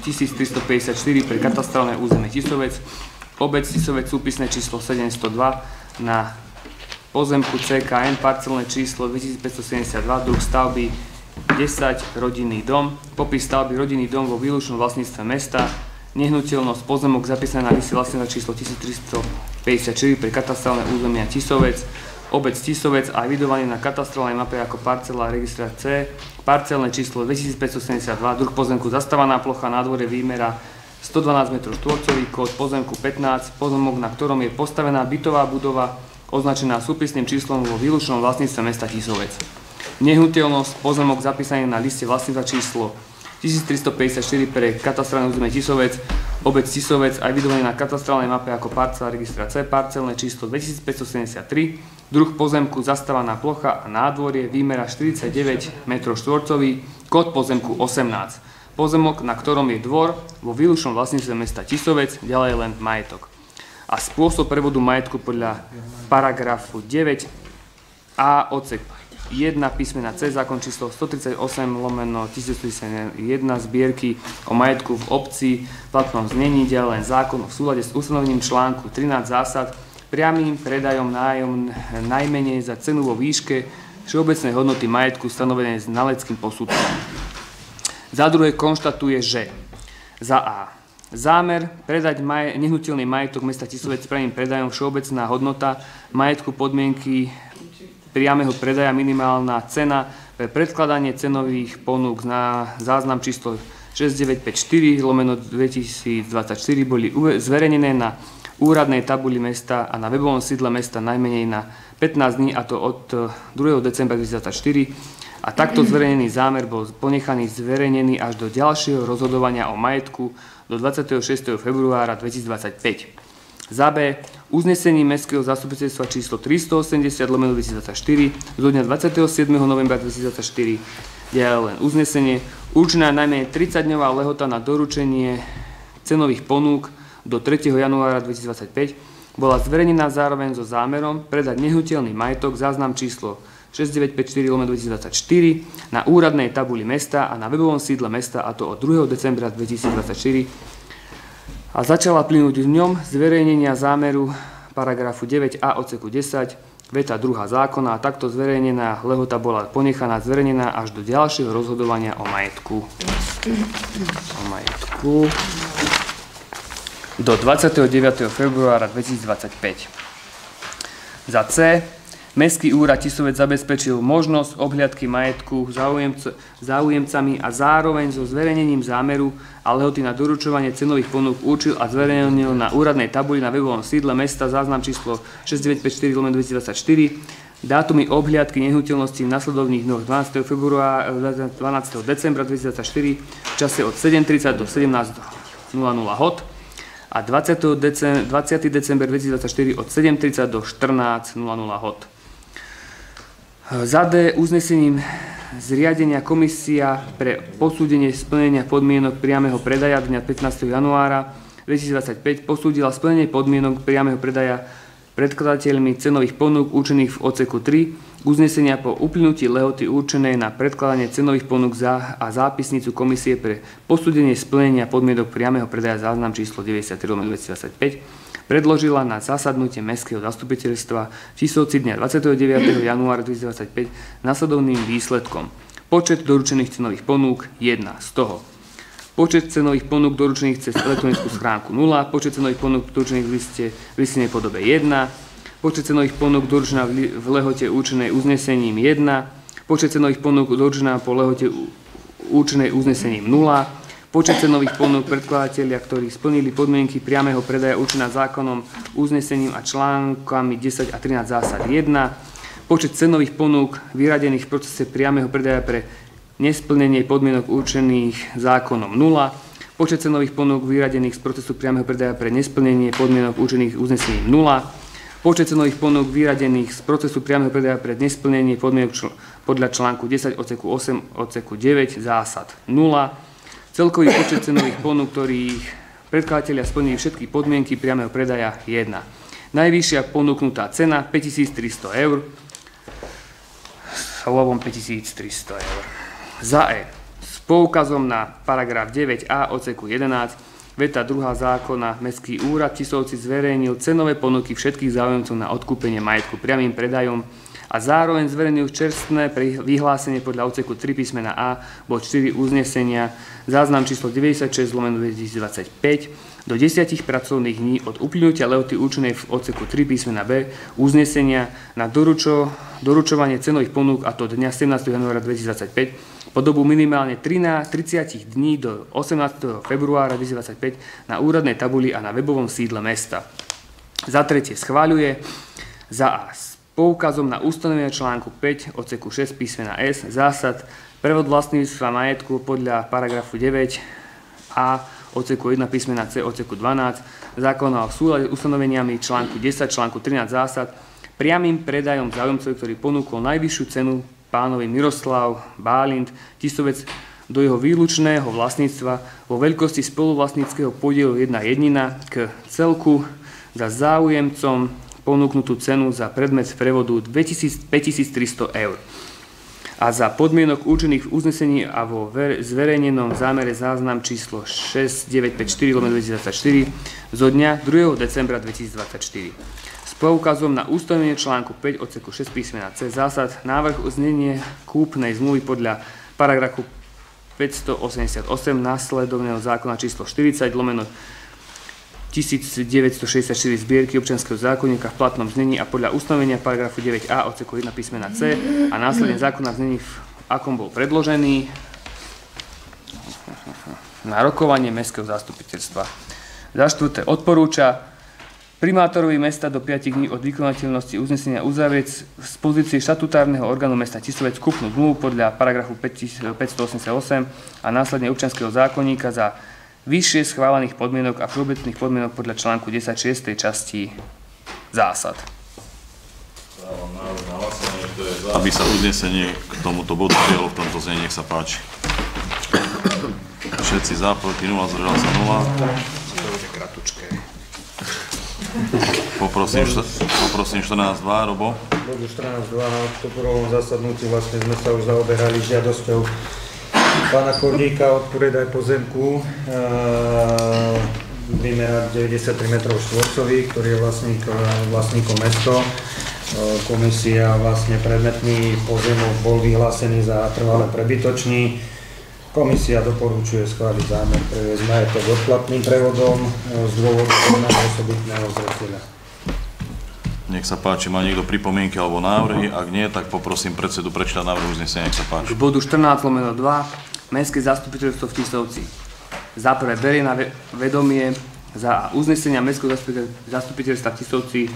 1354 pre katastrálne územie Tisovec, obec Tisovec súpisné číslo 702 na pozemku CKN parcelné číslo 2572, druh stavby 9 10 rodinný dom, popis stavby rodinný dom vo výlučnom vlastníctve mesta, nehnuteľnosť pozemok zapísaná na liste vlastníctva číslo 1354 pre katastrálne územia Tisovec, obec Tisovec a evidovaný na katastrálnej mape ako parcela registra C, parcelné číslo 2572, druh pozemku zastávaná plocha, nádvorie výmera 112 m2, kód pozemku 15, pozemok, na ktorom je postavená bytová budova označená súpisným číslom vo výlučnom vlastníctve mesta Tisovec. Nehnuteľnosť pozemok zapísaný na liste vlastníctva číslo 1354 pre katastrálne územie Tisovec, obec Tisovec a evidovaný na katastrálnej mape ako parcela registra C, parcelné číslo 2573, druh pozemku zastávaná plocha a nádvorie výmera 49 m2, kód pozemku 18. Pozemok, na ktorom je dvor vo výlučnom vlastníctve mesta Tisovec, /len majetok. A spôsob prevodu majetku podľa paragrafu 9a odsek 1 písmena C zákon číslo 138/1931 zbierky o majetku v obci v platnom znení, /len zákon v súlade s ustanovením článku 13 zásad priamym predajom najmenej za cenu vo výške všeobecnej hodnoty majetku stanovenej znaleckým posudkom. Za druhé konštatuje, že za A. Zámer predať nehnuteľný majetok mesta Tisovec priamym predajom všeobecná hodnota majetku podmienky priameho predaja minimálna cena pre predkladanie cenových ponúk na záznam číslo 6954/2024 boli zverejnené na úradnej tabuli mesta a na webovom sídle mesta najmenej na 15 dní, a to od 2. decembra 2024. A takto zverejnený zámer bol ponechaný zverejnený až do ďalšieho rozhodovania o majetku do 26. februára 2025. Za B. Uznesení Mestského zastupiteľstva číslo 380/2024 zo dňa 27. novembra 2024, len uznesenie určená najmenej 30-dňová lehota na doručenie cenových ponúk do 3. januára 2025 bola zverejnená zároveň so zámerom predať nehnuteľný majetok záznam číslo 6954/2024 na úradnej tabuli mesta a na webovom sídle mesta, a to od 2. decembra 2024 a začala plynúť v ňom zverejnenia zámeru paragrafu 9a odseku 10 veta 2. zákona, a takto zverejnená lehota bola ponechaná zverejnená až do ďalšieho rozhodovania o majetku. Do 29. februára 2025. Za C. Mestský úrad Tisovec zabezpečil možnosť obhliadky majetku záujemcami a zároveň so zverejnením zámeru a lehoty na doručovanie cenových ponúk určil a zverejnil na úradnej tabuli na webovom sídle mesta záznam číslo 6954/2024 dátumy obhliadky nehnuteľností v nasledovných dňoch 12. decembra 2024 v čase od 7:30 do 17:00 hod a 20. december 2024 od 7:30 do 14:00 hod. Za D. Uznesením zriadenia komisia pre posúdenie splnenia podmienok priameho predaja dňa 15. januára 2025 posúdila splnenie podmienok priameho predaja predkladateľmi cenových ponúk určených v odseku 3 uznesenia po uplynutí lehoty určenej na predkladanie cenových ponúk a zápisnicu komisie pre posúdenie splnenia podmienok priameho predaja záznam číslo 93/2025 predložila na zasadnutie Mestského zastupiteľstva Tisovci dňa 29. januára 2025 nasledovným výsledkom. Počet doručených cenových ponúk 1, z toho počet cenových ponúk doručených cez elektronickú schránku 0, počet cenových ponúk doručených v listinej podobe 1, počet cenových ponúk doručená v lehote určenej uznesením 1, počet cenových ponúk doručená po lehote určenej uznesením 0, počet cenových ponúk predkladateľia, ktorí splnili podmienky priameho predaja určená zákonom, uznesením a článkami 10 a 13 zásad 1, počet cenových ponúk vyradených v procese priameho predaja pre nesplnenie podmienok určených zákonom 0, počet cenových ponúk vyradených z procesu priameho predaja pre nesplnenie podmienok určených uznesením 0, počet cenových ponúk vyradených z procesu priameho predaja pre nesplnenie podmienok podľa článku 10 odseku 8 odseku 9 zásad 0, celkový počet cenových ponúk, ktorých predkladatelia splnili všetky podmienky priameho predaja 1. Najvyššia ponúknutá cena 5300 eur, slovom 5300 eur. Za E. S poukazom na paragraf 9a odseku 11 veta 2. zákona Mestský úrad Tisovci zverejnil cenové ponuky všetkých záujemcov na odkúpenie majetku priamym predajom a zároveň zverejňujú čerstvé vyhlásenie podľa odseku 3 písmena A bod 4 uznesenia záznam číslo 96/2025 do 10 pracovných dní od uplynutia lehoty určenej v odseku 3 písmena B uznesenia na doručovanie cenových ponúk, a to dňa 17. januára 2025 po dobu minimálne 30 dní do 18. februára 2025 na úradnej tabuli a na webovom sídle mesta. Za tretie schváľuje za A s poukazom na ustanovenie článku 5 odseku 6 písmena S zásad prevod vlastníctva majetku podľa paragrafu 9a odseku 1 písmena C odseku 12 zákona o súlade s ustanoveniami článku 10 článku 13 zásad priamym predajom záujomcovi, ktorý ponúkol najvyššiu cenu pánovi Miroslav Bálint Tisovec do jeho výlučného vlastníctva vo veľkosti spoluvlastníckeho podielu 1/1 k celku za záujemcom ponúknutú cenu za predmet prevodu 5300 eur a za podmienok určených v uznesení a vo zverejnenom zámere záznam číslo 6954/2024 zo dňa 2. decembra 2024. S poukazom na ustanovenie článku 5 odseku 6 písmena C zásad návrh uznenie kúpnej zmluvy podľa paragrafu 588 následovného zákona číslo 40/1964 zbierky občianskeho zákonníka v platnom znení a podľa ustanovenia paragrafu 9a odseku 1 písmena C a následne zákona v znení, v akom bol predložený na rokovanie mestského zastupiteľstva. Za štvrté odporúča primátorovi mesta do 5 dní od vykonateľnosti uznesenia uzavrieť z pozície štatutárneho orgánu mesta Tisovec kúpnu zmluvu podľa paragrafu 588 a následne občianskeho zákonníka za vyššie schválených podmienok a všeobecných podmienok podľa článku 10.6. časti zásad. Aby sa uznesenie k tomuto bodu prijalo v tomto znení, nech sa páči. Všetci za, proti 0, zdržal sa 0. Poprosím 14.2, Robo. Bodu 14.2 na oktobrovom zasadnutí vlastne sme sa už zaoberali žiadosťou pána Kordíka o predaj pozemku vymerať 93 m2, ktorý je vlastníkom mesto. Komisia vlastne predmetný pozemok bol vyhlásený za trvale prebytočný. Komisia doporučuje schváliť zámer previesť majetok odplatným prevodom z dôvodu osobitného zreteľa. Nech sa páči, má niekto pripomienky alebo návrhy? Ak nie, tak poprosím predsedu prečítať návrh uznesenia, nech sa páči. K bodu 14/2 Mestské zastupiteľstvo v Tisovci. Za prvé berie na vedomie za uznesenia Mestského zastupiteľstva v Tisovci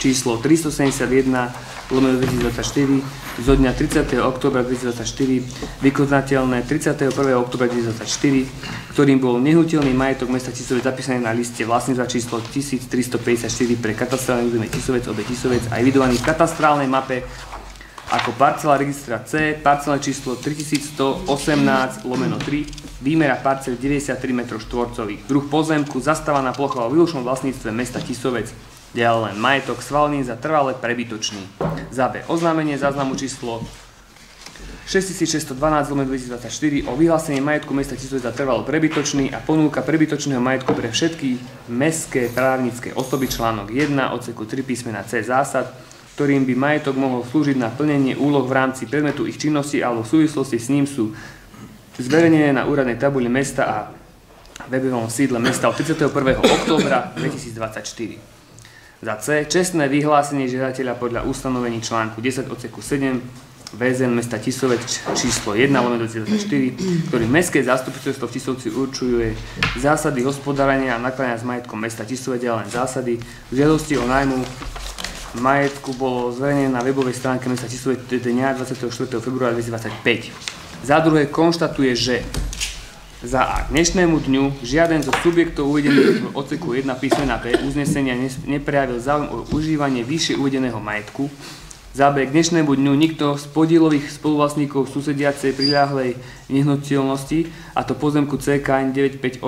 číslo 371/2024 zo dňa 30. októbra 2024 vykonateľné 31. októbra 2024, ktorým bol nehnuteľný majetok mesta Tisovec zapísaný na liste vlastníctva číslo 1354 pre katastrálne územie Tisovec, obec Tisovec a evidovaný v katastrálnej mape ako parcela registra C, parcela číslo 3118/3, výmera parcel 93 m2, druh pozemku, zastávaná plocha vo výlučnom vlastníctve mesta Tisovec, ďalej len majetok schválený za trvale prebytočný. Za B oznámenie záznamu číslo 6612/2024 o vyhlásení majetku mesta Tisovec za trvalo prebytočný a ponúka prebytočného majetku pre všetky mestské právnické osoby článok 1 odseku 3 písmena C zásad, ktorým by majetok mohol slúžiť na plnenie úloh v rámci predmetu ich činnosti alebo v súvislosti s ním sú zverejnené na úradnej tabuli mesta a webovom sídle mesta od 31. októbra 2024. Za C čestné vyhlásenie žiadateľa podľa ustanovení článku 10 odseku 7 VZN mesta Tisovec číslo 1/2024, ktorý Mestské zastupiteľstvo v Tisovci určuje zásady hospodárenia a nakladania s majetkom mesta Tisovec a len zásady žiadosti o nájmu majetku bolo zverejnené na webovej stránke mesta Tisovec dňa 24. februára 2025. Za druhé konštatuje, že za A k dnešnému dňu žiaden zo subjektov uvedených v odseku 1 písmena B uznesenia neprejavil záujem o užívanie vyššie uvedeného majetku. Za B k dnešnému dňu nikto z podielových spoluvlastníkov susediacej priľahlej nehnuteľnosti, a to pozemku CKN 958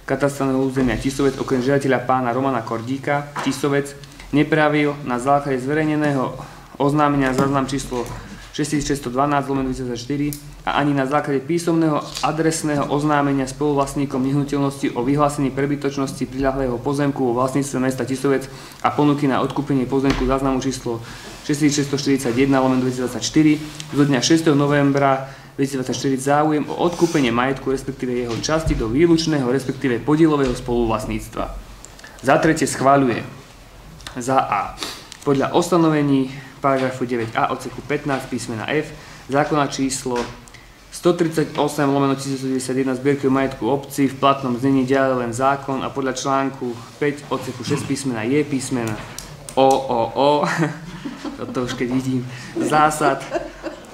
katastrálneho územia Tisovec, okrem žiadateľa pána Romana Kordíka Tisovec, nepravil na základe zverejneného oznámenia záznam číslo 6612/2024 a ani na základe písomného adresného oznámenia spoluvlastníkom nehnuteľnosti o vyhlásení prebytočnosti priľahlého pozemku vo vlastníctve mesta Tisovec a ponuky na odkúpenie pozemku záznamu číslo 6641/2024 zo dňa 6. novembra 2024 záujem o odkúpenie majetku, respektíve jeho časti do výlučného, respektíve podielového spoluvlastníctva. Za tretie schvaľuje za A podľa ustanovení paragrafu 9a odseku 15 písmena F zákona číslo 138/1991 zbierky majetku obci v platnom znení ďalej len zákon a podľa článku 5 odseku 6 písmena J písmena O toto už keď vidím zásad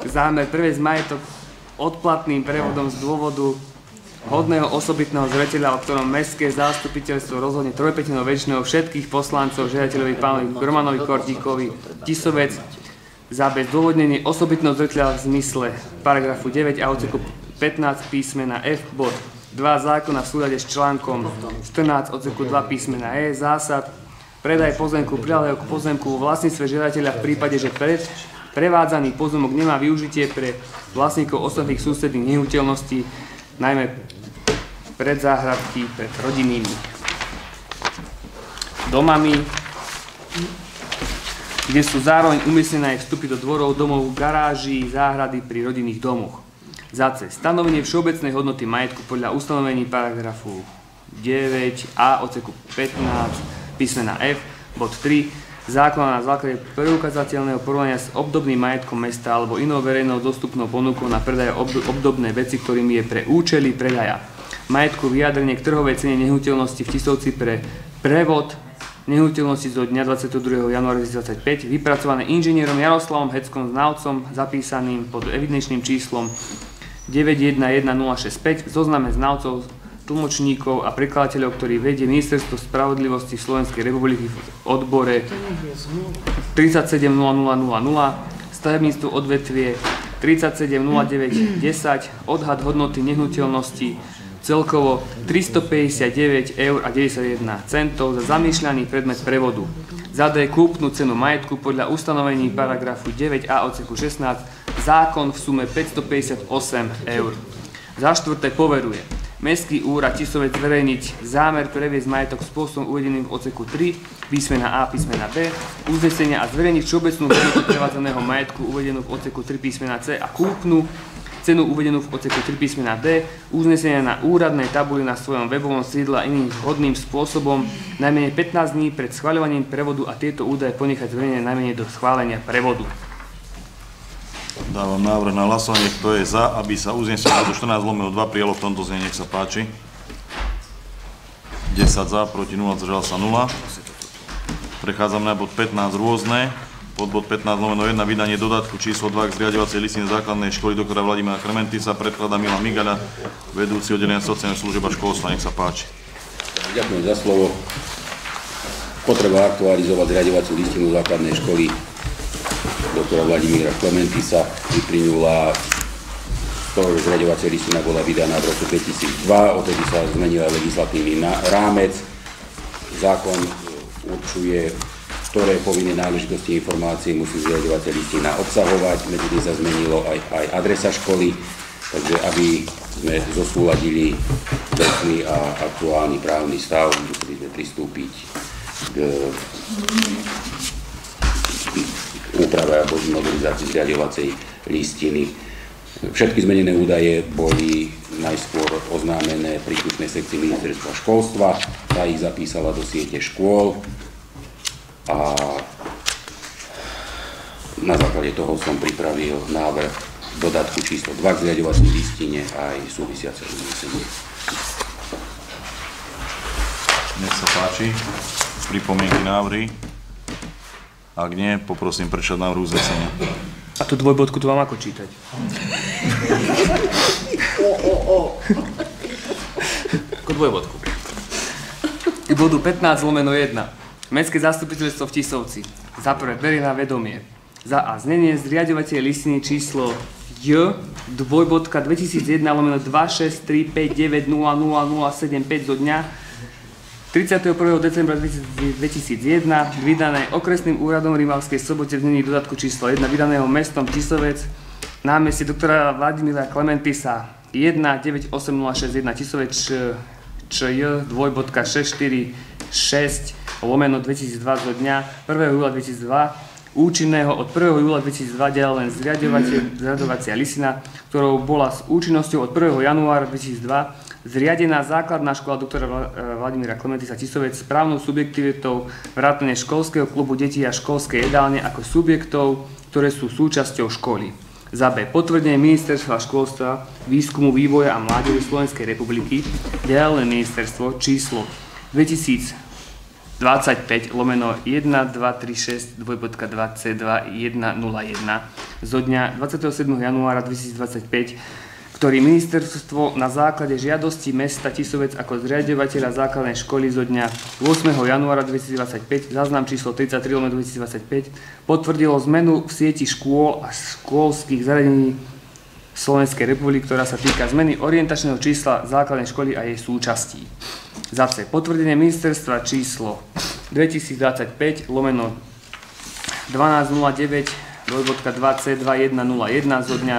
zámer previesť majetok odplatným prevodom z dôvodu hodného osobitného zreteľa, o ktorom mestské zastupiteľstvo rozhodne trojpätinovou väčšinou všetkých poslancov žiadateľovi pánovi Romanovi Kortíkovi Tisovec za bezdôvodnenie osobitného zreteľa v zmysle paragrafu 9 a odseku 15 písmena F bod 2 zákona v súlade s článkom 14 odseku 2 písmena E zásad predaj pozemku priľahlého k pozemku vo vlastníctve žiadateľa v prípade, že prevádzaný pozemok nemá využitie pre vlastníkov ostatných susedných nehnuteľností, najmä pred záhradky, pred rodinnými domami, kde sú zároveň umiestnené aj vstupy do dvorov, domov, garáží, záhrady pri rodinných domoch. Za C. Stanovenie všeobecnej hodnoty majetku podľa ustanovení paragrafu 9a odseku 15 písmena F bod 3 zákona na základe preukazateľného porovnania s obdobným majetkom mesta alebo inou verejnou dostupnou ponukou na predaj obdobnej veci, ktorými je pre účely predaja majetku vyjadrenie k trhovej cene nehnuteľnosti v Tisovci pre prevod nehnuteľnosti zo dňa 22. januára 2025 vypracované inžinierom Jaroslavom Heckom znalcom zapísaným pod evidenčným číslom 911065 zozname znalcov tlmočníkov a prekladateľov, ktorý vedie Ministerstvo spravodlivosti Slovenskej republiky v odbore 37 00 00, stavebníctvo odvetvie 37 09 10, odhad hodnoty nehnuteľnosti celkovo 359 eur a 91 centov za zamýšľaný predmet prevodu. Za D kúpnu cenu majetku podľa ustanovení paragrafu 9a odseku 16 zákon v sume 558 eur. Za štvrté poveruje Mestský úrad Tisovec zverejniť zámer previesť majetok spôsobom uvedeným v odseku 3, písmena A, písmena B, uznesenia a zverejniť všeobecnú hodnotu prevádzaného majetku uvedenú v odseku 3 písmena C a kúpnu cenu uvedenú v odseku 3 písmena D, uznesenia na úradnej tabuli na svojom webovom sídle a iným vhodným spôsobom najmenej 15 dní pred schvaľovaním prevodu a tieto údaje ponechať zverejnené najmenej do schválenia prevodu. Dávam návrh na hlasovanie, kto je za, aby sa uznesenie do 14/2 prijalo v tomto znení, nech sa páči. 10 za, proti 0, zdržal sa 0. Prechádzame na bod 15 rôzne. Podbod 15/1 vydanie dodatku číslo 2 k zriaďovacej listine základnej školy doktora Vladimíra Krementisa predkladá Milan Migaľa, vedúci oddelenia sociálnych služieb a školstva. Nech sa páči. Ďakujem za slovo. Potreba aktualizovať zriaďovaciu listinu základnej školy doktora Vladimíra Krementisa vyplynula z toho, že zriaďovacia listina bola vydaná v roku 2002, odtedy sa zmenil legislatívny rámec. Zákon určuje, ktoré povinné náležitosti informácie musí zriaďovacia listina obsahovať. Medzi tým sa zmenilo aj adresa školy, takže aby sme zosúladili vecný a aktuálny právny stav, museli sme pristúpiť k úprave alebo novelizácii zriaďovacej listiny. Všetky zmenené údaje boli najskôr oznámené príslušnej sekcii Ministerstva školstva, tá ich zapísala do siete škôl a na základe toho som pripravil návrh dodatku číslo 2 k zriaďovacej listine a aj súvisiace uznesenie. Nech sa páči, pripomienky, návrhy. Ak nie, poprosím prečítať návrh uznesenia. A tú dvojbodku tu mám ako čítať? Ako dvojbodku. K bodu 15/1. Mestské zastupiteľstvo v Tisovci. Za prvé berie na vedomie. Za A znenie zriaďovacej listiny číslo J 2.2021-26359000075 zo dňa 31. decembra 2001 vydané okresným úradom Rimavskej Sobote v znení dodatku číslo 1 vydaného mestom Tisovec námestie doktora Vladimíra Klementisa 19806 Tisovec ČJ 2.646/2002 zo dňa 1. júla 2002 účinného od 1. júla 2002 ďalej len zriaďovacia listina, ktorou bola s účinnosťou od 1. januára 2002 zriadená základná škola doktora Vladimíra Klementisa Tisovec správnou subjektivitou vrátane školského klubu detí a školskej jedálne ako subjektov, ktoré sú súčasťou školy. Za B. Potvrdenie Ministerstva školstva, výskumu, vývoja a mládeže Slovenskej republiky, ďalej ministerstvo číslo 2025/1236/2.2C2.101 zo dňa 27. januára 2025, ktorý ministerstvo na základe žiadosti mesta Tisovec ako zriaďovateľa základnej školy zo dňa 8. januára 2025, záznam číslo 33/2025, potvrdilo zmenu v sieti škôl a školských zariadení Slovenskej republiky, ktorá sa týka zmeny orientačného čísla základnej školy a jej súčastí. Za C. Potvrdenie ministerstva číslo 2025/1209/2C2101 zo dňa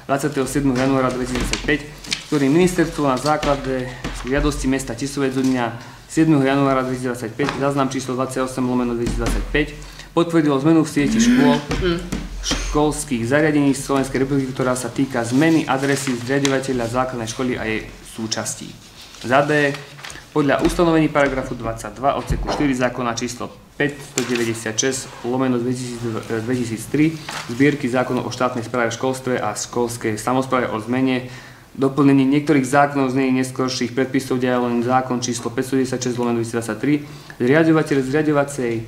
27. januára 2025, ktorý ministerstvo na základe žiadosti mesta Tisovec zo dňa 7. januára 2025, záznam číslo 28/2025, potvrdilo zmenu v sieti škôl školských zariadení Slovenskej republiky, ktorá sa týka zmeny adresy zriaďovateľa základnej školy a jej súčastí. Za D. Podľa ustanovení paragrafu 22 odseku 4 zákona číslo 596/2003 zbierky zákonov o štátnej správe v školstve a školskej samospráve o zmene doplnení niektorých zákonov znení neskorších predpisov ďalej zákon číslo 596/2023 zriaďovateľ zriaďovacej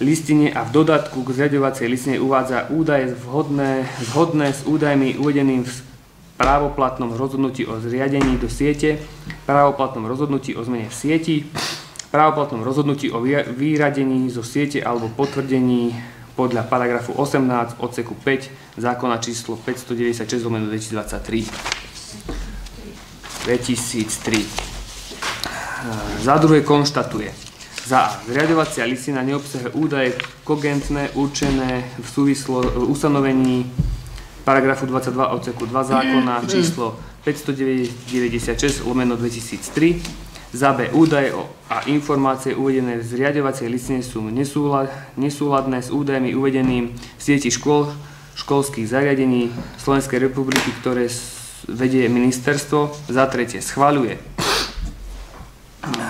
listine a v dodatku k zriaďovacej listine uvádza údaje zhodné s údajmi uvedeným v právoplatnom rozhodnutí o zriadení do siete, právoplatnom rozhodnutí o zmene v sieti, právoplatnom rozhodnutí o vyradení zo siete alebo potvrdení podľa paragrafu 18 odseku 5 zákona číslo 596/2023. Za druhé konštatuje. Za A. Zriaďovacia listina neobsahuje údaje kogentné určené v ustanovení paragrafu 22 odseku 2 zákona číslo 596/2003. Za B. Údaje a informácie uvedené v zriaďovacej listine sú nesúladné s údajmi uvedeným v sieti škôl, školských zariadení Slovenskej republiky, ktoré vedie ministerstvo. Za tretie schvaľuje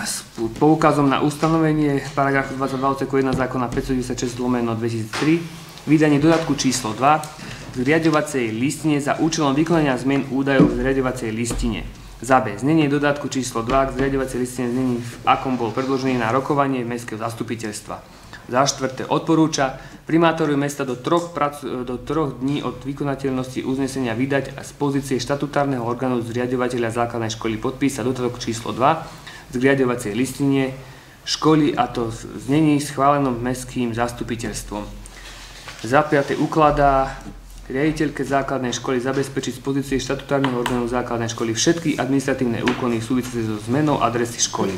s poukazom na ustanovenie paragrafu 22 odseku 1 zákona 596/2003 vydanie dodatku číslo 2 v zriaďovacej listine za účelom vykonania zmien údajov v zriaďovacej listine. Za B. Znenie dodatku číslo 2 k zriaďovacej listine znení, v akom bol predložený na rokovanie mestského zastupiteľstva. Za štvrté odporúča primátoriu mesta do 3 dní od vykonateľnosti uznesenia vydať a z pozície štatutárneho orgánu zriaďovateľa základnej školy podpísať dodatok číslo 2 k zriaďovacej listine školy, a to v znení schválenom mestským zastupiteľstvom. Za piate ukladá riaditeľke základnej školy zabezpečiť z pozície štatutárneho orgánu základnej školy všetky administratívne úkony súvisiace so zmenou adresy školy,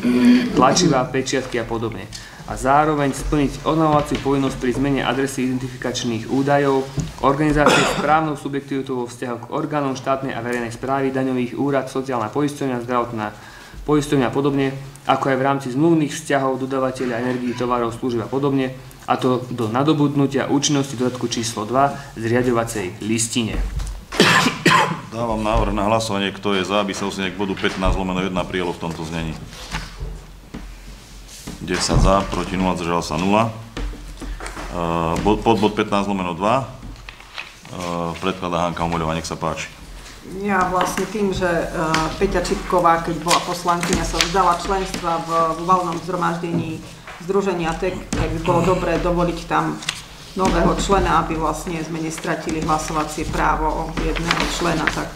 tlačivá, pečiatky a podobne. A zároveň splniť oznamovaciu povinnosť pri zmene adresy identifikačných údajov, organizácie správnou subjektivitou vo vzťahu k orgánom štátnej a verejnej správy, daňových úrad, sociálna poisťovňa, zdravotná poisťovňa a podobne, ako aj v rámci zmluvných vzťahov dodávateľa energií, tovarov, služieb a podobne, a to do nadobudnutia účinnosti dodatku číslo 2 zriaďovacej listine. Dávam návrh na hlasovanie, kto je za, aby sa usmernenie k bodu 15/1 prijalo v tomto znení. 10 za, proti 0, zdržal sa 0. Podbod 15/2 predkladá Hanka Omoľová, nech sa páči. Ja vlastne tým, že Peťa Čipková, keď bola poslankyňa, sa vzdala členstva v valnom zhromaždení Združenia TEK, tak by bolo dobré dovoliť tam nového člena, aby vlastne sme nestratili hlasovacie právo o jedného člena, tak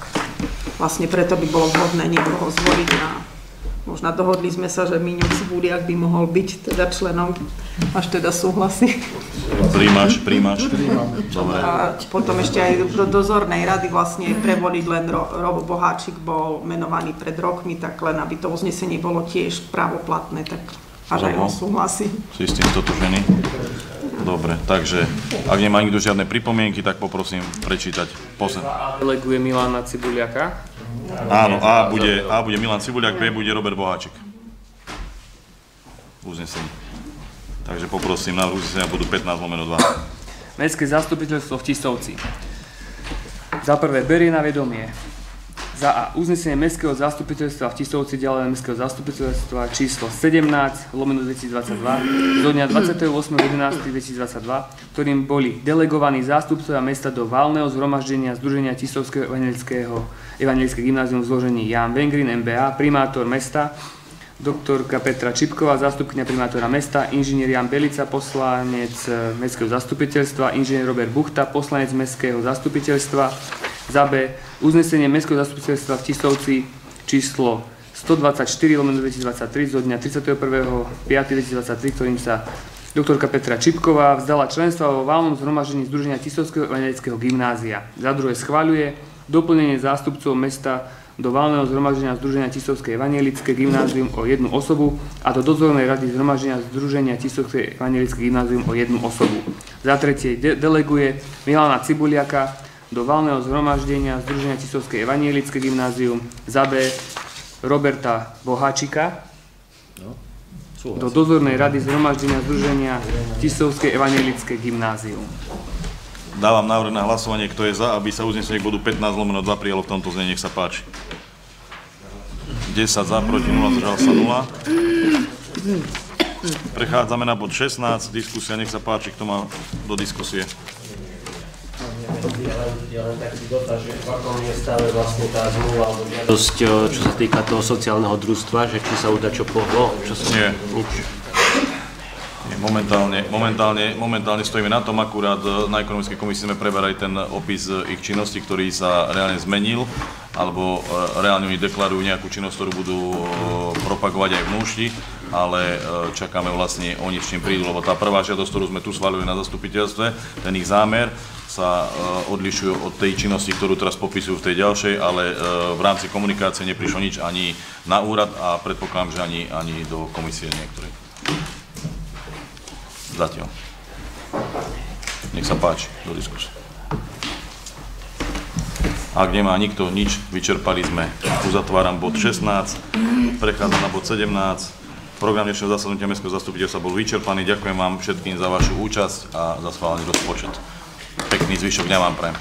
vlastne preto by bolo vhodné niekoho zvoliť a možno dohodli sme sa, že Míňo Cibúliak by mohol byť teda členom, až teda súhlasí. Príjmaš. Dobre. A potom ešte aj do dozornej rady vlastne prevoliť len Robo Boháčik, bol menovaný pred rokmi, tak len aby to uznesenie bolo tiež právoplatné, tak až aj on súhlasí. Si s tým stotožený? Dobre, takže ak nemá nikto žiadne pripomienky, tak poprosím prečítať Deleguje Milana Cibuliaka. Áno, A bude Milan Cibuliak, B bude Robert Boháčik. Uznesení. Takže poprosím, návrh uznesenia budú 15/2. Mestské zastupiteľstvo v Tisovci. Za prvé, berie na vedomie. Za A. Uznesenie Mestského zastupiteľstva v Tisovci, ďalej Mestského zastupiteľstva číslo 17/2022 zo dňa 28.11.2022, ktorým boli delegovaní zástupcovia mesta do valného zhromaždenia Združenia Tisovského evangelické gymnázium v zložení Jan Vengrin, MBA, primátor mesta, doktorka Petra Čipková, zástupkyňa primátora mesta, inžinier Jan Belica, poslanec Mestského zastupiteľstva, inžinier Robert Buchta, poslanec Mestského zastupiteľstva. Za B. Uznesenie Mestského zastupiteľstva v Tisovci číslo 124/2023 zo dňa 31.5.2023, ktorým sa doktorka Petra Čipková vzdala členstva vo valnom zhromaždení Združenia Tisovského evangelického gymnázia. Za druhé, schvaľuje doplnenie zástupcov mesta do valného zhromaždenia Združenia Tisovské evangelické gymnázium o 1 osobu a do dozornej rady zhromaždenia Združenia Tisovské evangelické gymnázium o 1 osobu. Za tretie, deleguje Milana Cibuliaka do valného zhromaždenia Združenia Tisovské evangelické gymnázium. Za B. Roberta Boháčika do dozornej rady zhromaždenia Združenia Tisovské evangelické gymnázium. Dávam návrh na hlasovanie, kto je za, aby sa uznesenie k bodu 15/2 prijalo v tomto znení. Nech sa páči. 10 za, proti 0, zdržal sa 0. Prechádzame na bod 16, diskusia, nech sa páči, kto má do diskusie. Ja len taký dotaz, že v akom je stave vlastne tá zmluva alebo žiadosť, čo sa týka toho sociálneho družstva, že či sa udá čo pohlo? Nie. Momentálne stojíme na tom, akurát na ekonomickej komisii sme preberali ten opis ich činnosti, ktorý sa reálne zmenil, alebo reálne oni deklarujú nejakú činnosť, ktorú budú propagovať aj v Núšti, ale čakáme vlastne oni s čím prídu, lebo tá prvá žiadosť, ktorú sme tu schvaľovali na zastupiteľstve, ten ich zámer sa odlišujú od tej činnosti, ktorú teraz popisujú v tej ďalšej, ale v rámci komunikácie neprišlo nič ani na úrad a predpokladám, že ani do komisie niektorej. Zatiaľ. Nech sa páči, do diskusie. Ak nemá nikto nič, vyčerpali sme. Uzatváram bod 16, prechádzam na bod 17. Program dnešného zasadnutia Mestského zastupiteľstva bol vyčerpaný. Ďakujem vám všetkým za vašu účasť a za schválený rozpočet. Pekný zvyšok dňa vám prajem.